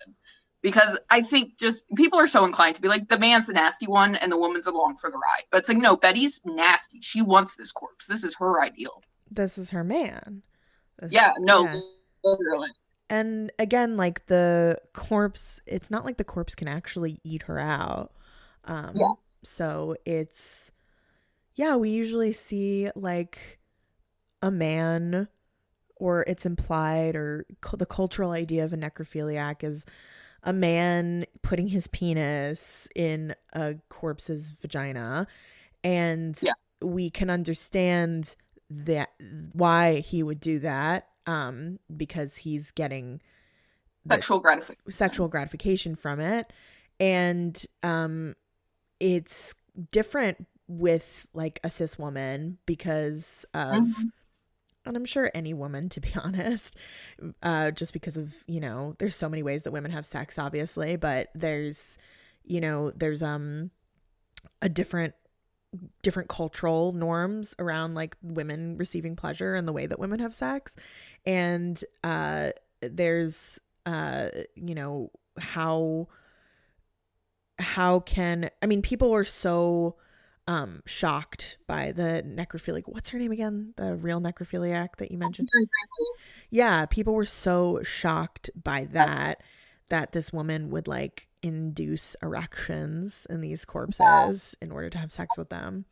Because I think just people are so inclined to be like, the man's the nasty one and the woman's along for the ride. But it's like, no, Betty's nasty. She wants this corpse. This is her ideal. This is her man. Literally. And again, like the corpse, it's not like the corpse can actually eat her out. So it's, we usually see like a man, or it's implied, or the cultural idea of a necrophiliac is a man putting his penis in a corpse's vagina, and we can understand that why he would do that, because he's getting sexual gratification from it. And it's different with like a cis woman because of and I'm sure any woman, to be honest, just because of, there's so many ways that women have sex, obviously, but there's a different cultural norms around like women receiving pleasure and the way that women have sex. And there's, how can, people were so shocked by the necrophiliac. What's her name again? The real necrophiliac that you mentioned? Yeah, people were so shocked by that this woman would like induce erections in these corpses in order to have sex with them.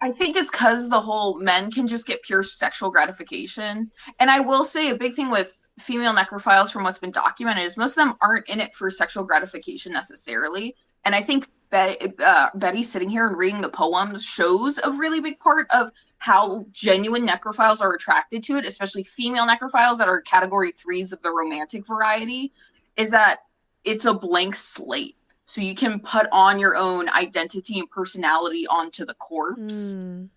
I think it's because the whole men can just get pure sexual gratification. And I will say a big thing with female necrophiles from what's been documented is most of them aren't in it for sexual gratification necessarily. And I think Betty sitting here and reading the poems shows a really big part of how genuine necrophiles are attracted to it, especially female necrophiles that are category 3s of the romantic variety, is that it's a blank slate. So you can put on your own identity and personality onto the corpse. So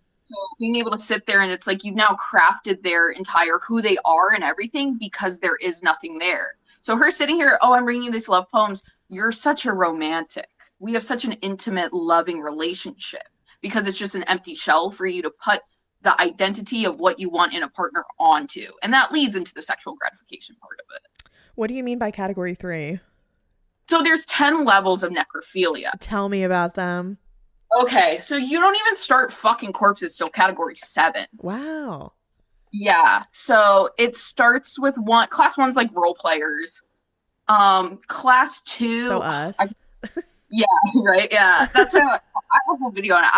being able to sit there and it's like you've now crafted their entire who they are and everything because there is nothing there. So her sitting here, I'm reading you these love poems. You're such a romantic. We have such an intimate, loving relationship because it's just an empty shell for you to put the identity of what you want in a partner onto. And that leads into the sexual gratification part of it. What do you mean by category 3? So there's 10 levels of necrophilia. Tell me about them. Okay, so you don't even start fucking corpses till category 7. Wow. Yeah, so it starts with class 1's like role players. Class 2. So us. Yeah, right. Yeah, that's how I have a whole video on it.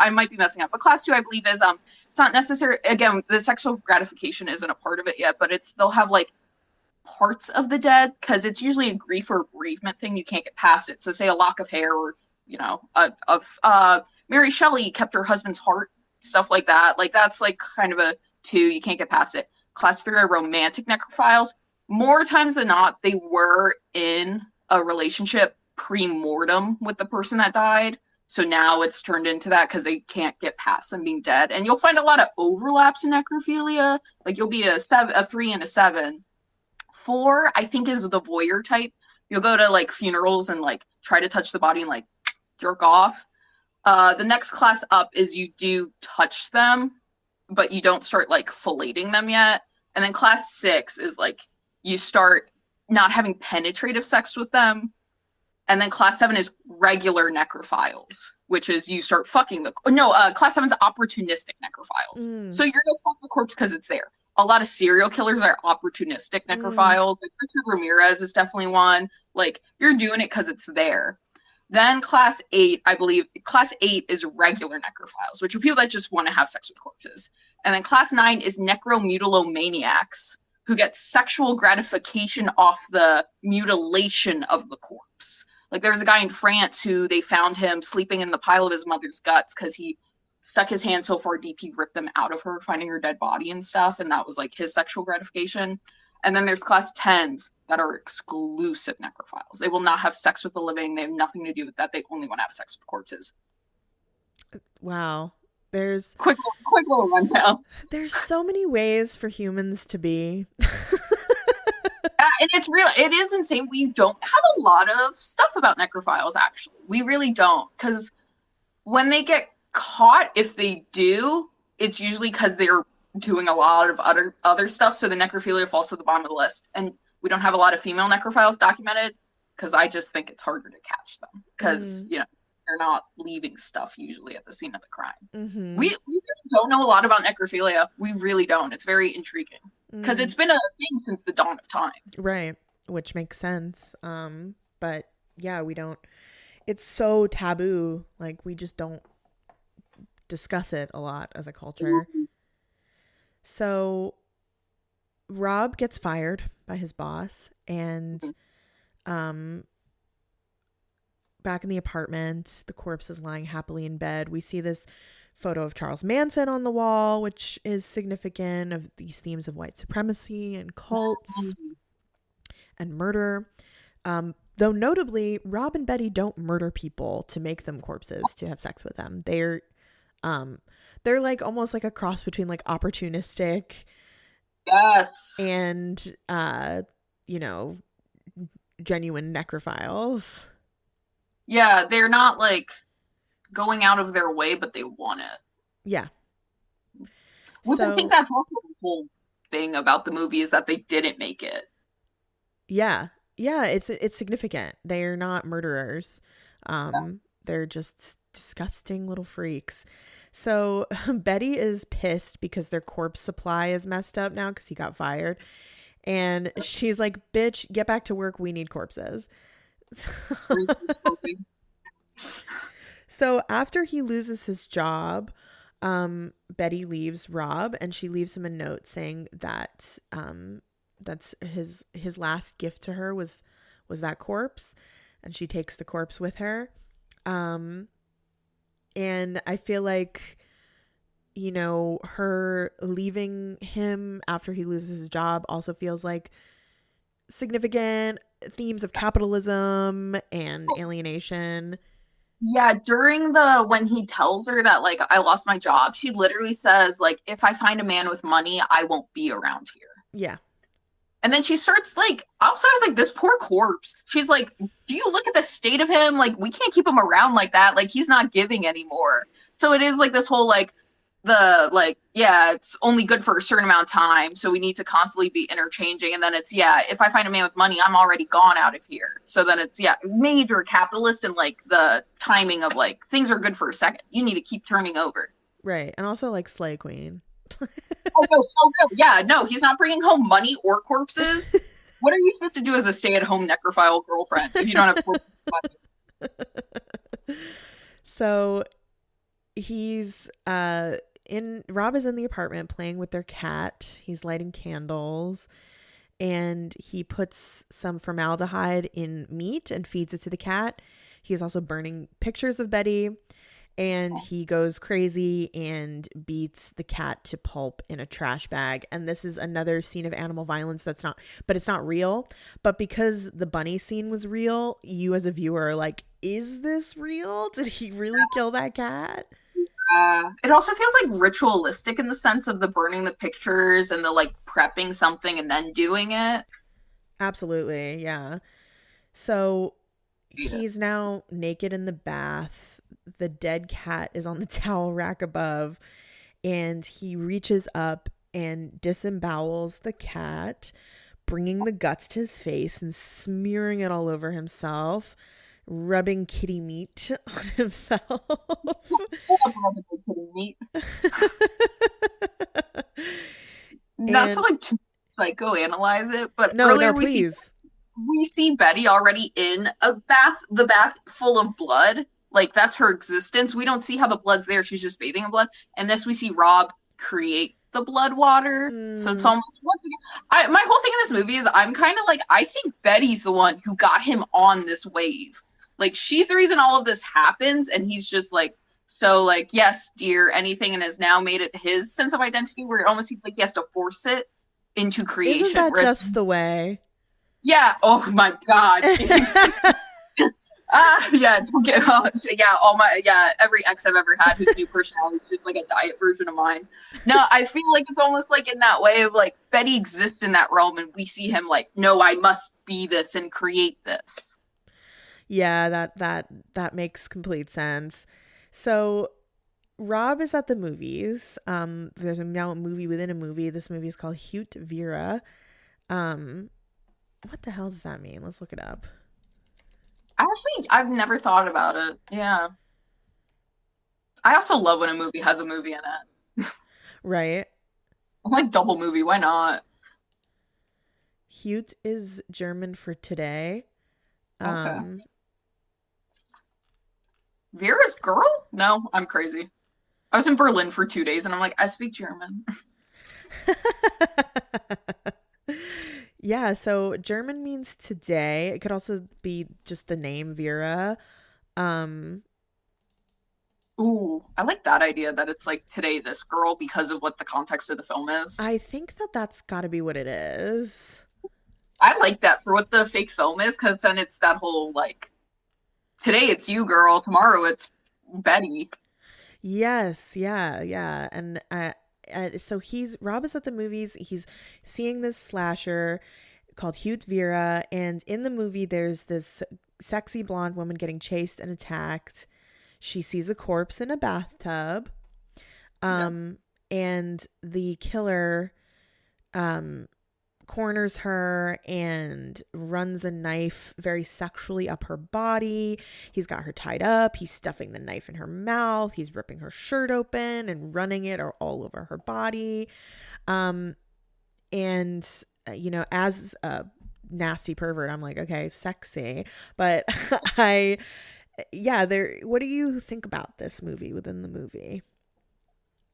I might be messing up, but class 2, I believe, is it's not necessary. Again, the sexual gratification isn't a part of it yet, but they'll have like parts of the dead because it's usually a grief or bereavement thing. You can't get past it. So, say a lock of hair, or Mary Shelley kept her husband's heart, stuff like that. Like that's like kind of a 2. You can't get past it. Class 3 are romantic necrophiles. More times than not, they were in a relationship pre-mortem with the person that died. So now it's turned into that because they can't get past them being dead. And you'll find a lot of overlaps in necrophilia. Like you'll be a 3 and a 7. 4, I think, is the voyeur type. You'll go to like funerals and like try to touch the body and like jerk off. The next class up is you do touch them, but you don't start like filleting them yet. And then class 6 is like you start not having penetrative sex with them. And then class 7 is regular necrophiles, which is you start fucking class 7 is opportunistic necrophiles. So you're gonna fuck the corpse because it's there. A lot of serial killers are opportunistic necrophiles. Like Richard Ramirez is definitely one. Like you're doing it because it's there. Then class 8, I believe, class 8 is regular necrophiles, which are people that just want to have sex with corpses. And then class 9 is necromutilomaniacs, who get sexual gratification off the mutilation of the corpse. Like there was a guy in France who they found him sleeping in the pile of his mother's guts because he stuck his hand so far deep he ripped them out of her, finding her dead body and stuff. And that was like his sexual gratification. And then there's class 10s that are exclusive necrophiles. They will not have sex with the living. They have nothing to do with that. They only want to have sex with corpses. Wow. There's quick little rundown. There's so many ways for humans to be. And it's real. It is insane. We don't have a lot of stuff about necrophiles, actually. We really don't. Because when they get caught, if they do, it's usually because they're doing a lot of other stuff. So the necrophilia falls to the bottom of the list. And we don't have a lot of female necrophiles documented because I just think it's harder to catch them. Because, you know, they're not leaving stuff usually at the scene of the crime. We really don't know a lot about necrophilia. We really don't. It's very intriguing. Because it's been a thing since the dawn of time. Right. Which makes sense. But yeah, we don't, it's so taboo. Like, we just don't discuss it a lot as a culture. So Rob gets fired by his boss, and back in the apartment, the corpse is lying happily in bed. We see this photo of Charles Manson on the wall, which is significant of these themes of white supremacy and cults and murder. Though notably, Rob and Betty don't murder people to make them corpses to have sex with them. They're like almost like a cross between like opportunistic and you know, genuine necrophiles. Yeah, they're not like going out of their way, but they want it. Yeah. Which I think that's also the whole thing about the movie, is that they didn't make it. Yeah. Yeah, it's significant. They're not murderers. They're just disgusting little freaks. So Betty is pissed because their corpse supply is messed up now because he got fired. And she's like, bitch, get back to work. We need corpses. So after he loses his job, Betty leaves Rob, and she leaves him a note saying that that's his last gift to her was that corpse, and she takes the corpse with her. And I feel like, you know, her leaving him after he loses his job also feels like significant themes of capitalism and alienation. Yeah, during when he tells her that, like, I lost my job, she literally says, like, if I find a man with money, I won't be around here. Yeah. And then she starts, like, also I was like, this poor corpse. She's like, do you look at the state of him? Like, we can't keep him around like that. Like, he's not giving anymore. So it is like this whole, like, yeah, it's only good for a certain amount of time, so we need to constantly be interchanging. And then it's, yeah, if I find a man with money, I'm already gone out of here. So then it's, yeah, major capitalist, and like the timing of like things are good for a second. You need to keep turning over. Right. And also like Slay Queen. Oh, no, so good. Yeah, no, he's not bringing home money or corpses. What are you supposed to do as a stay-at-home necrophile girlfriend if you don't have corpses and money? So he's Rob is in the apartment playing with their cat. He's lighting candles, and he puts some formaldehyde in meat and feeds it to the cat. He's also burning pictures of Betty, and he goes crazy and beats the cat to pulp in a trash bag. And this is another scene of animal violence it's not real. But because the bunny scene was real, you as a viewer are like, is this real? Did he really kill that cat? It also feels like ritualistic in the sense of the burning the pictures and the like prepping something and then doing it. Absolutely, yeah. So he's now naked in the bath. The dead cat is on the towel rack above, and he reaches up and disembowels the cat, bringing the guts to his face and smearing it all over himself, rubbing kitty meat on himself. Not to like psychoanalyze it, but no, earlier please. we see Betty already in the bath full of blood. Like, that's her existence. We don't see how the blood's there. She's just bathing in blood. And this, we see Rob create the blood water. So it's almost, my whole thing in this movie is I'm kind of like, I think Betty's the one who got him on this wave. Like, she's the reason all of this happens, and he's just like, so like, yes, dear, anything, and has now made it his sense of identity, where it almost seems like he has to force it into creation. Isn't that just the way? Yeah. Oh my God. Yeah, every ex I've ever had whose new personality is like a diet version of mine. No, I feel like it's almost like in that way of like Betty exists in that realm and we see him like, no, I must be this and create this. Yeah, that makes complete sense. So Rob is at the movies. There's now a movie within a movie. This movie is called Hute Vera. What the hell does that mean? Let's look it up. Actually, I've never thought about it. Yeah. I also love when a movie has a movie in it. Right. I'm like double movie. Why not? Hute is German for today. Okay. Vera's girl? No, I'm crazy. I was in Berlin for 2 days and I'm like, I speak German. Yeah, so German means today. It could also be just the name Vera. Ooh, I like that idea that it's like today this girl because of what the context of the film is. I think that's got to be what it is. I like that for what the fake film is because then it's that whole like, today it's you, girl. Tomorrow it's Betty. Yes, yeah. And so Rob is at the movies. He's seeing this slasher called Hute Vera, and in the movie there's this sexy blonde woman getting chased and attacked. She sees a corpse in a bathtub, and the killer corners her and runs a knife very sexually up her body. He's got her tied up. He's stuffing the knife in her mouth. He's ripping her shirt open and running it all over her body. And, as a nasty pervert, I'm like, okay, sexy. But what do you think about this movie within the movie?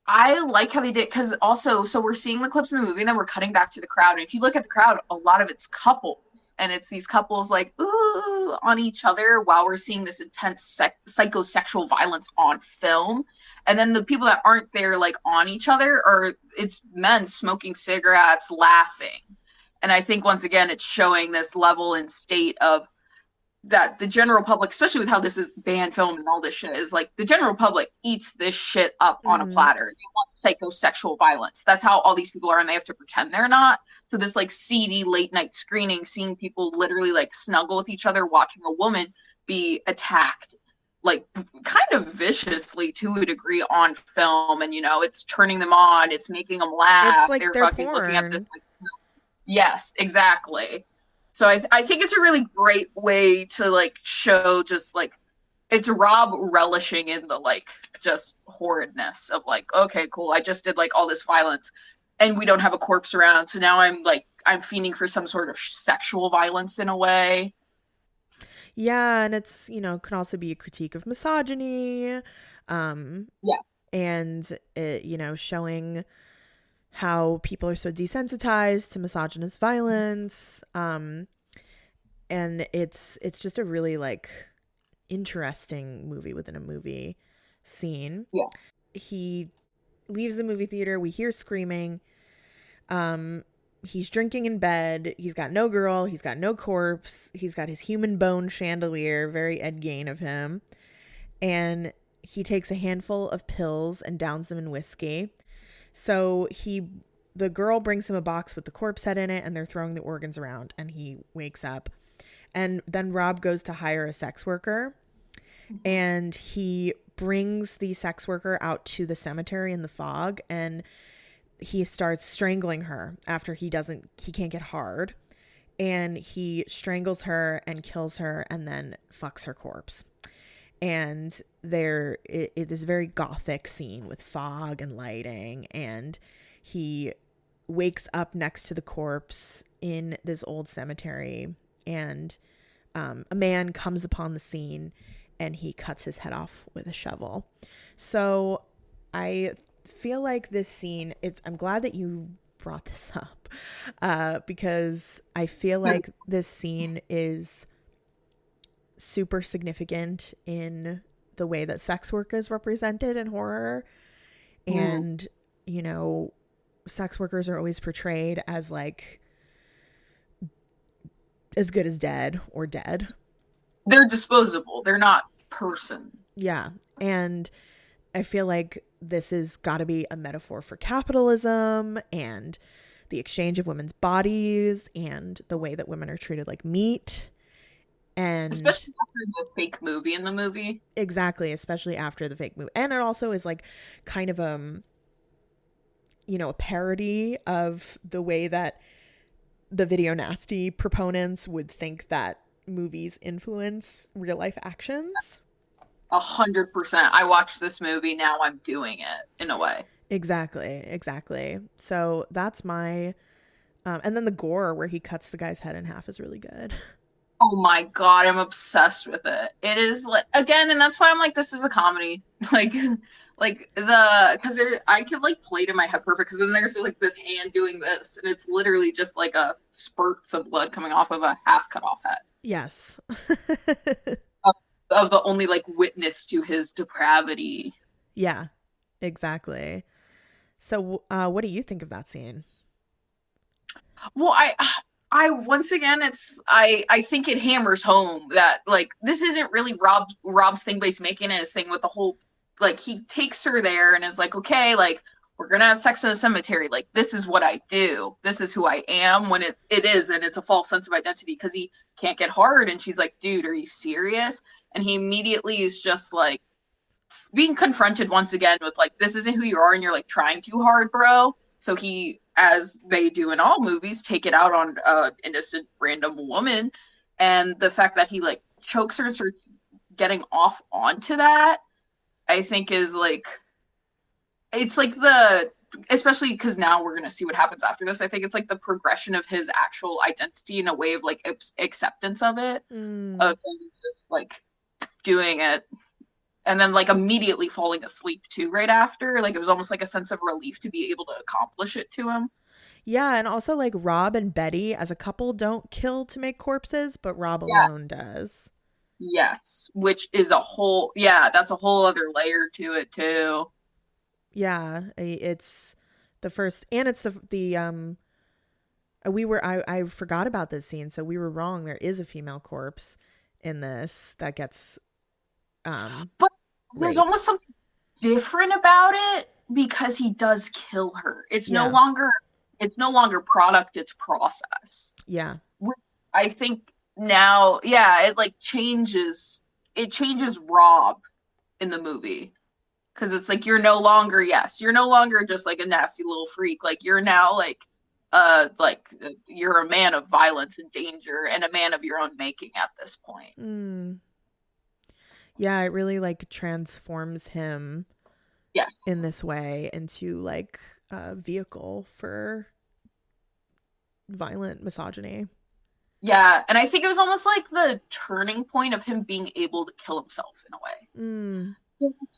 I like how they did, because also, so we're seeing the clips in the movie and then we're cutting back to the crowd. And if you look at the crowd, a lot of it's couple. And it's these couples like, ooh, on each other while we're seeing this intense psychosexual violence on film. And then the people that aren't there like on each other it's men smoking cigarettes, laughing. And I think once again, it's showing this level and state of that the general public, especially with how this is banned film and all this shit, is like the general public eats this shit up on a platter. They want psychosexual violence. That's how all these people are, and they have to pretend they're not. So this like seedy late night screening, seeing people literally like snuggle with each other, watching a woman be attacked like kind of viciously to a degree on film, and it's turning them on, it's making them laugh. It's like they're their fucking porn. looking at this. Like, yes, exactly. So I think it's a really great way to like show just like it's Rob relishing in the like just horridness of like, okay, cool, I just did like all this violence and we don't have a corpse around, so now I'm fiending for some sort of sexual violence in a way. Yeah, and it's can also be a critique of misogyny. And it, showing how people are so desensitized to misogynist violence. And it's just a really like interesting movie within a movie scene. Yeah. He leaves the movie theater. We hear screaming. He's drinking in bed. He's got no girl. He's got no corpse. He's got his human bone chandelier, very Ed Gein of him. And he takes a handful of pills and downs them in whiskey. So the girl brings him a box with the corpse head in it, and they're throwing the organs around, and he wakes up. And then Rob goes to hire a sex worker, and he brings the sex worker out to the cemetery in the fog, and he starts strangling her after he can't get hard, and he strangles her and kills her and then fucks her corpse. And it is a very gothic scene with fog and lighting, and he wakes up next to the corpse in this old cemetery, and a man comes upon the scene and he cuts his head off with a shovel. So I feel like this scene, I'm glad that you brought this up, because I feel like this scene is super significant in the way that sex work is represented in horror. And sex workers are always portrayed as like as good as dead or dead. they're disposable. They're not person. Yeah. And I feel like this has got to be a metaphor for capitalism and the exchange of women's bodies and the way that women are treated like meat. And especially after the fake movie in the movie. Exactly, especially after the fake movie. And it also is like kind of a parody of the way that the video nasty proponents would think that movies influence real life actions. 100%. I watched this movie, now I'm doing it in a way. Exactly. So that's my and then the gore where he cuts the guy's head in half is really good. Oh my god, I'm obsessed with it. It is like, again, and that's why I'm like, this is a comedy. Because I can like play it in my head perfect, because then there's like this hand doing this, and it's literally just like a spurts of blood coming off of a half cut off head. Yes. of the only like witness to his depravity. Yeah, exactly. So what do you think of that scene? Well, I once again, I think it hammers home that like this isn't really Rob's thing, but he's making it his thing with the whole, like, he takes her there and is like, okay, like, we're gonna have sex in a cemetery, like, this is what I do, this is who I am, when it is, and it's a false sense of identity because he can't get hard. And she's like, dude, are you serious? And he immediately is just like being confronted once again with like, this isn't who you are, and you're like trying too hard, bro. So he, as they do in all movies, take it out on an innocent random woman. And the fact that he like chokes her, starts getting off onto that, I think is like, it's like especially because now we're going to see what happens after this. I think it's like the progression of his actual identity in a way of like acceptance of it, of just like doing it. And then like immediately falling asleep too right after. Like it was almost like a sense of relief to be able to accomplish it to him. Yeah, and also like Rob and Betty as a couple don't kill to make corpses, but Rob alone does. Yes, which is that's a whole other layer to it too. Yeah, it's the first, and it's I forgot about this scene, so we were wrong. There is a female corpse in this that gets but there's almost something different about it because he does kill her. It's no longer product, it's process. Yeah. I think now, it like changes Rob in the movie. Because it's like, you're no longer just like a nasty little freak. Like you're now like you're a man of violence and danger and a man of your own making at this point. Yeah, it really like transforms him in this way into like a vehicle for violent misogyny. Yeah, and I think it was almost like the turning point of him being able to kill himself in a way.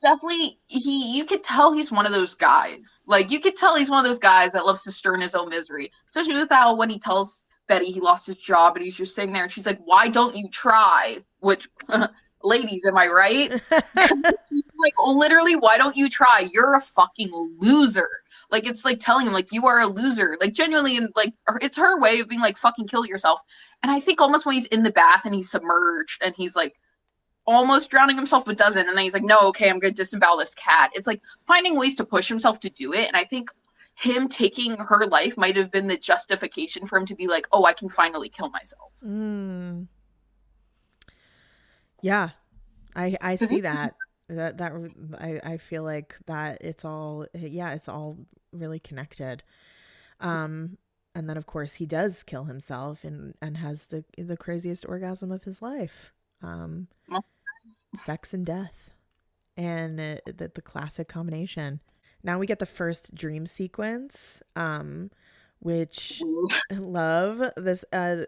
Definitely, you could tell he's one of those guys. Like, you could tell he's one of those guys that loves to stir in his own misery. Especially with how when he tells Betty he lost his job and he's just sitting there and she's like, why don't you try? Which, ladies, am I right? Like, literally, why don't you try? You're a fucking loser. Like, it's like telling him, like, you are a loser. Like, genuinely, and like, it's her way of being like, fucking kill yourself. And I think almost when he's in the bath and he's submerged and he's like, almost drowning himself but doesn't, and then he's like, no, okay, I'm gonna disembowel this cat. It's like finding ways to push himself to do it. And I think him taking her life might have been the justification for him to be like, oh, I can finally kill myself. Yeah, I see that I feel like that it's all really connected. And then of course he does kill himself and has the craziest orgasm of his life. Sex and death, and the classic combination. Now we get the first dream sequence, which I love this. Is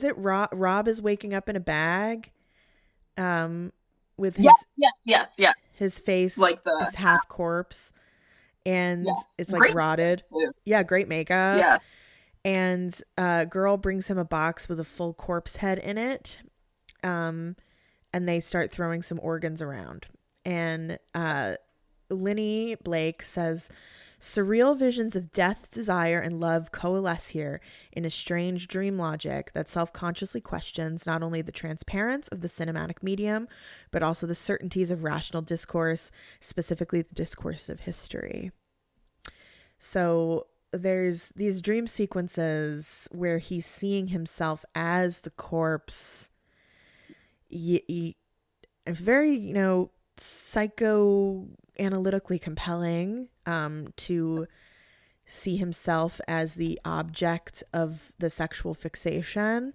it Rob is waking up in a bag, with his face like his half corpse, and it's like great rotted. Yeah, great makeup. Yeah, and girl brings him a box with a full corpse head in it. And they start throwing some organs around. And Linny Blake says Surreal visions of death, desire, and love coalesce here in a strange dream logic that self-consciously questions not only the transparence of the cinematic medium, but also the certainties of rational discourse, specifically the discourse of history. So there's these dream sequences where he's seeing himself as the corpse. Very, psychoanalytically compelling to see himself as the object of the sexual fixation.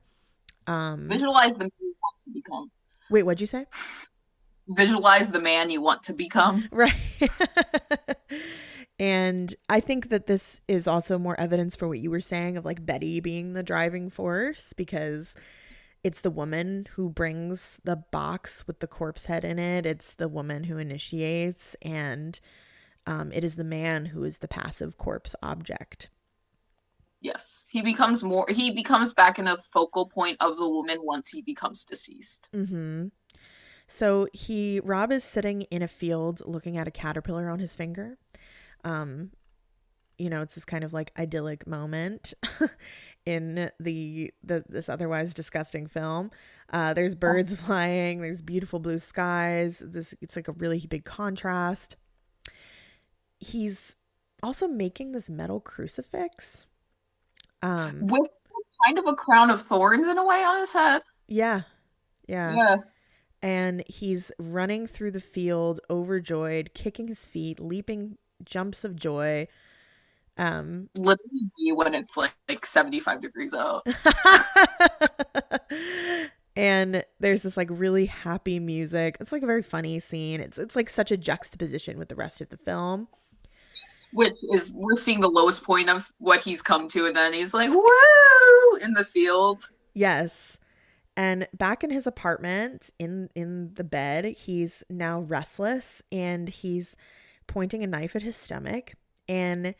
Visualize the man you want to become. Wait, what'd you say? Visualize the man you want to become. Right. And I think that this is also more evidence for what you were saying of like Betty being the driving force, because it's the woman who brings the box with the corpse head in it. It's the woman who initiates, and it is the man who is the passive corpse object. Yes. He becomes back in a focal point of the woman once he becomes deceased. Mm-hmm. So Rob is sitting in a field looking at a caterpillar on his finger. It's this kind of like idyllic moment in this otherwise disgusting film. There's birds flying, there's beautiful blue skies. It's like a really big contrast. He's also making this metal crucifix. With kind of a crown of thorns in a way on his head. Yeah. And he's running through the field, overjoyed, kicking his feet, leaping jumps of joy. Literally when it's like 75 degrees out. And there's this like really happy music. It's like a very funny scene. It's like such a juxtaposition with the rest of the film. Which is, we're seeing the lowest point of what he's come to, and then he's like, woo, in the field. Yes. And back in his apartment, in the bed, he's now restless, and he's pointing a knife at his stomach. And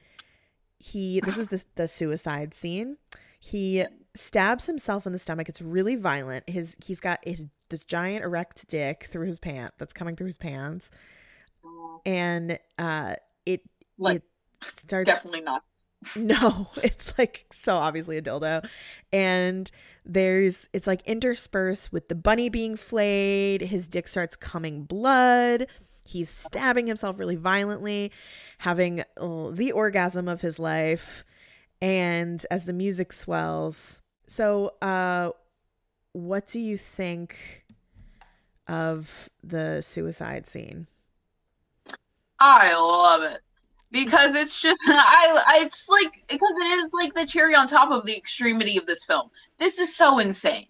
this is the suicide scene. He stabs himself in the stomach. It's really violent. He's got this giant erect dick through his pant that's coming through his pants. And it starts, definitely not. No, it's like so obviously a dildo. And it's like interspersed with the bunny being flayed. His dick starts coming blood. He's stabbing himself really violently, having the orgasm of his life. And as the music swells. So what do you think of the suicide scene? I love it. Because it's just, it's like, because it is like the cherry on top of the extremity of this film. This is so insane.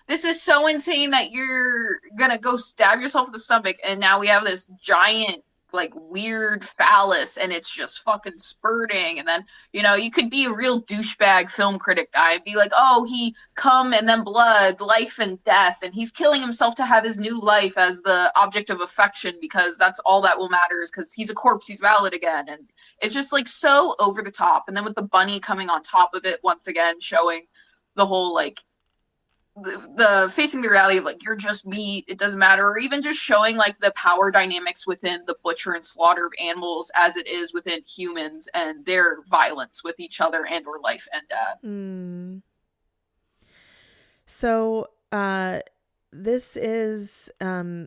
This is so insane that you're gonna go stab yourself in the stomach, and now we have this giant, like, weird phallus, and it's just fucking spurting. And then, you could be a real douchebag film critic guy and be like, oh, he come and then blood, life and death, and he's killing himself to have his new life as the object of affection, because that's all that will matter, is because he's a corpse, he's valid again. And it's just like so over the top. And then with the bunny coming on top of it once again, showing the whole like the facing the reality of like, you're just meat, it doesn't matter. Or even just showing like the power dynamics within the butcher and slaughter of animals as it is within humans and their violence with each other and or life and death. So this is a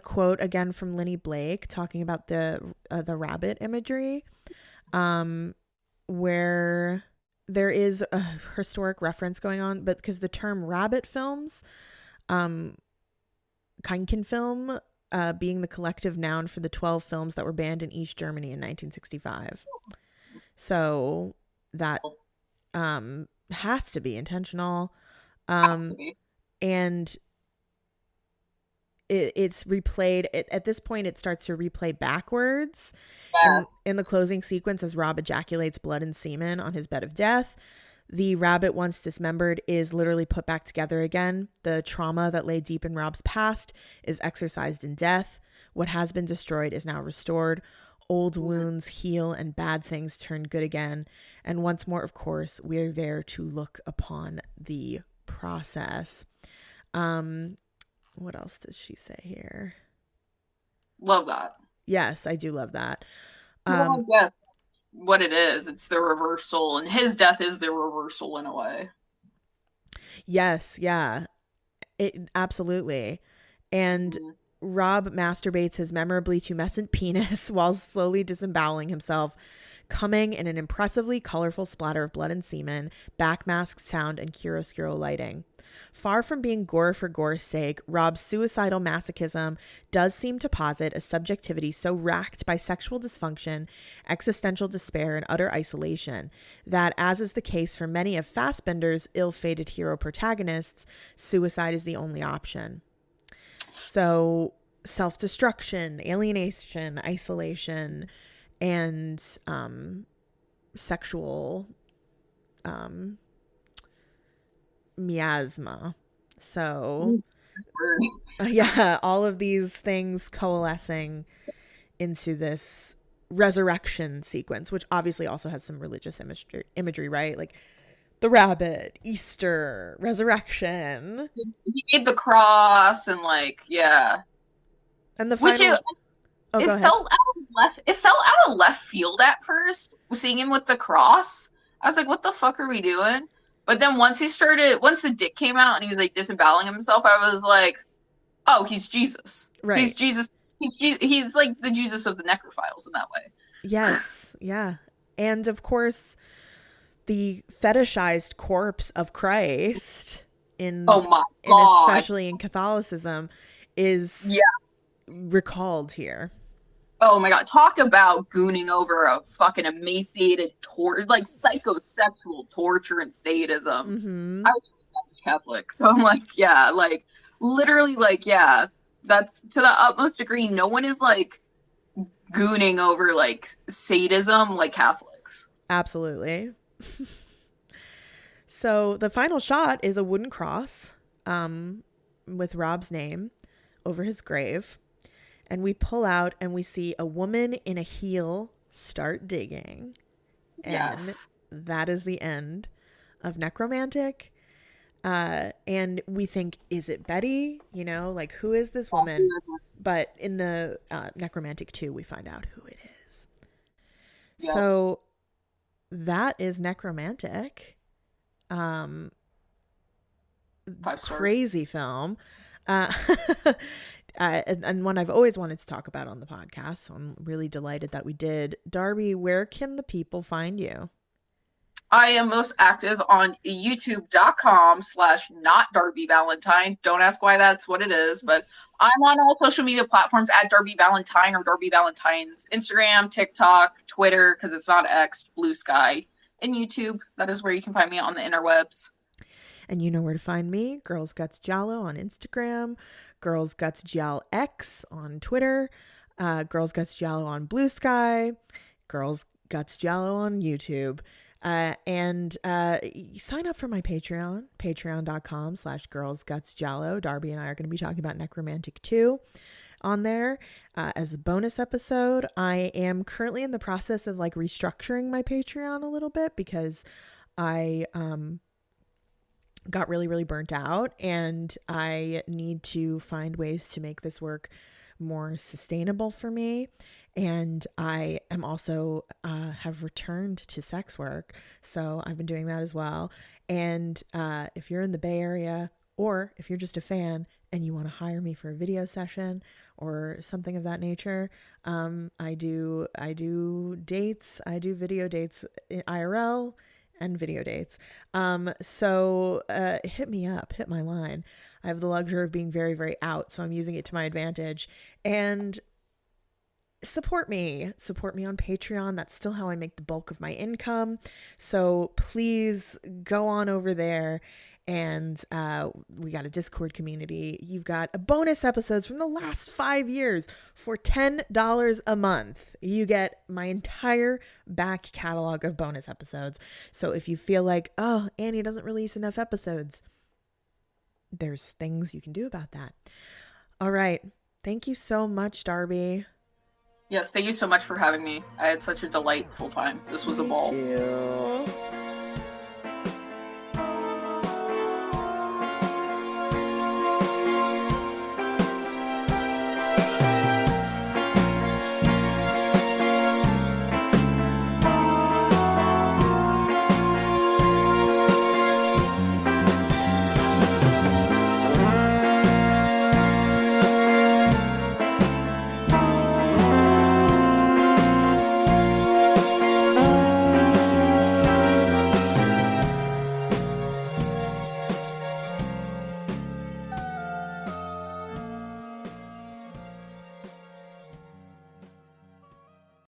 quote again from Linny Blake talking about the rabbit imagery, where there is a historic reference going on, but because the term rabbit films, Keinken film, being the collective noun for the 12 films that were banned in East Germany in 1965. So that has to be intentional. And it's replayed at this point. It starts to replay backwards in the closing sequence as Rob ejaculates blood and semen on his bed of death. The rabbit, once dismembered, is literally put back together again. The trauma that lay deep in Rob's past is exorcised in death. What has been destroyed is now restored. Old wounds heal and bad things turn good again. And once more, of course, we're there to look upon the process. What else does she say here? Love that. Yes, I do love that. Yeah. what it is. It's the reversal, and his death is the reversal in a way. Yes, yeah. It absolutely. And Rob masturbates his memorably tumescent penis while slowly disemboweling himself, coming in an impressively colorful splatter of blood and semen, backmasked sound, and chiaroscuro lighting. Far from being gore for gore's sake, Rob's suicidal masochism does seem to posit a subjectivity so racked by sexual dysfunction, existential despair, and utter isolation that, as is the case for many of Fassbinder's ill-fated hero protagonists, suicide is the only option. So, self-destruction, alienation, isolation, and sexual miasma. So yeah, all of these things coalescing into this resurrection sequence, which obviously also has some religious imagery, right? Like the rabbit, Easter, resurrection. He made the cross, and like, yeah. And the final... It felt out of left field at first, seeing him with the cross. I was like, what the fuck are we doing? But then once the dick came out and he was like disemboweling himself, I was like, oh, he's Jesus. Right. He's Jesus. He's like the Jesus of the necrophiles in that way. Yes. Yeah. And of course, the fetishized corpse of Christ especially in Catholicism is recalled here. Oh my god, talk about gooning over a fucking emaciated psychosexual torture and sadism. Mm-hmm. I was Catholic, so I'm like, yeah, like literally, like, yeah, that's to the utmost degree. No one is like gooning over like sadism like Catholics. Absolutely. So the final shot is a wooden cross with Rob's name over his grave. And we pull out and we see a woman in a heel start digging. And that is the end of Nekromantik. And we think, is it Betty? You know, like, who is this woman? But in the Nekromantik 2, we find out who it is. Yep. So that is Nekromantik. 5 stars. Crazy film. And one I've always wanted to talk about on the podcast, so I'm really delighted that we did. Darby, where can the people find you? I am most active on youtube.com/notdarbyvalentine. Don't ask why that's what it is, but I'm on all social media platforms at Darby Valentine or Darby Valentine's Instagram, TikTok, Twitter, because it's not X, Blue Sky, and YouTube. That is where you can find me on the interwebs. And you know where to find me, Girls Guts Giallo on Instagram, Girls Guts Giallo X on Twitter, Girls Guts Giallo on Blue Sky, Girls Guts Giallo on YouTube. And sign up for my Patreon, patreon.com/girlsgutsgiallo. Darby and I are going to be talking about Nekromantik 2 on there as a bonus episode. I am currently in the process of like restructuring my Patreon a little bit because I got really, really burnt out, and I need to find ways to make this work more sustainable for me. And I am also have returned to sex work, so I've been doing that as well. And if you're in the Bay Area, or if you're just a fan and you want to hire me for a video session or something of that nature, I do dates. I do video dates in IRL and video dates. So hit me up, hit my line. I have the luxury of being very, very out, so I'm using it to my advantage. And support me on Patreon. That's still how I make the bulk of my income. So please go on over there. And we got a Discord community. You've got bonus episodes from the last 5 years for $10 a month. You get my entire back catalog of bonus episodes. So if you feel like, oh, Annie doesn't release enough episodes, there's things you can do about that. All right. Thank you so much, Darby. Yes, thank you so much for having me. I had such a delightful time. This was a ball. Thank you.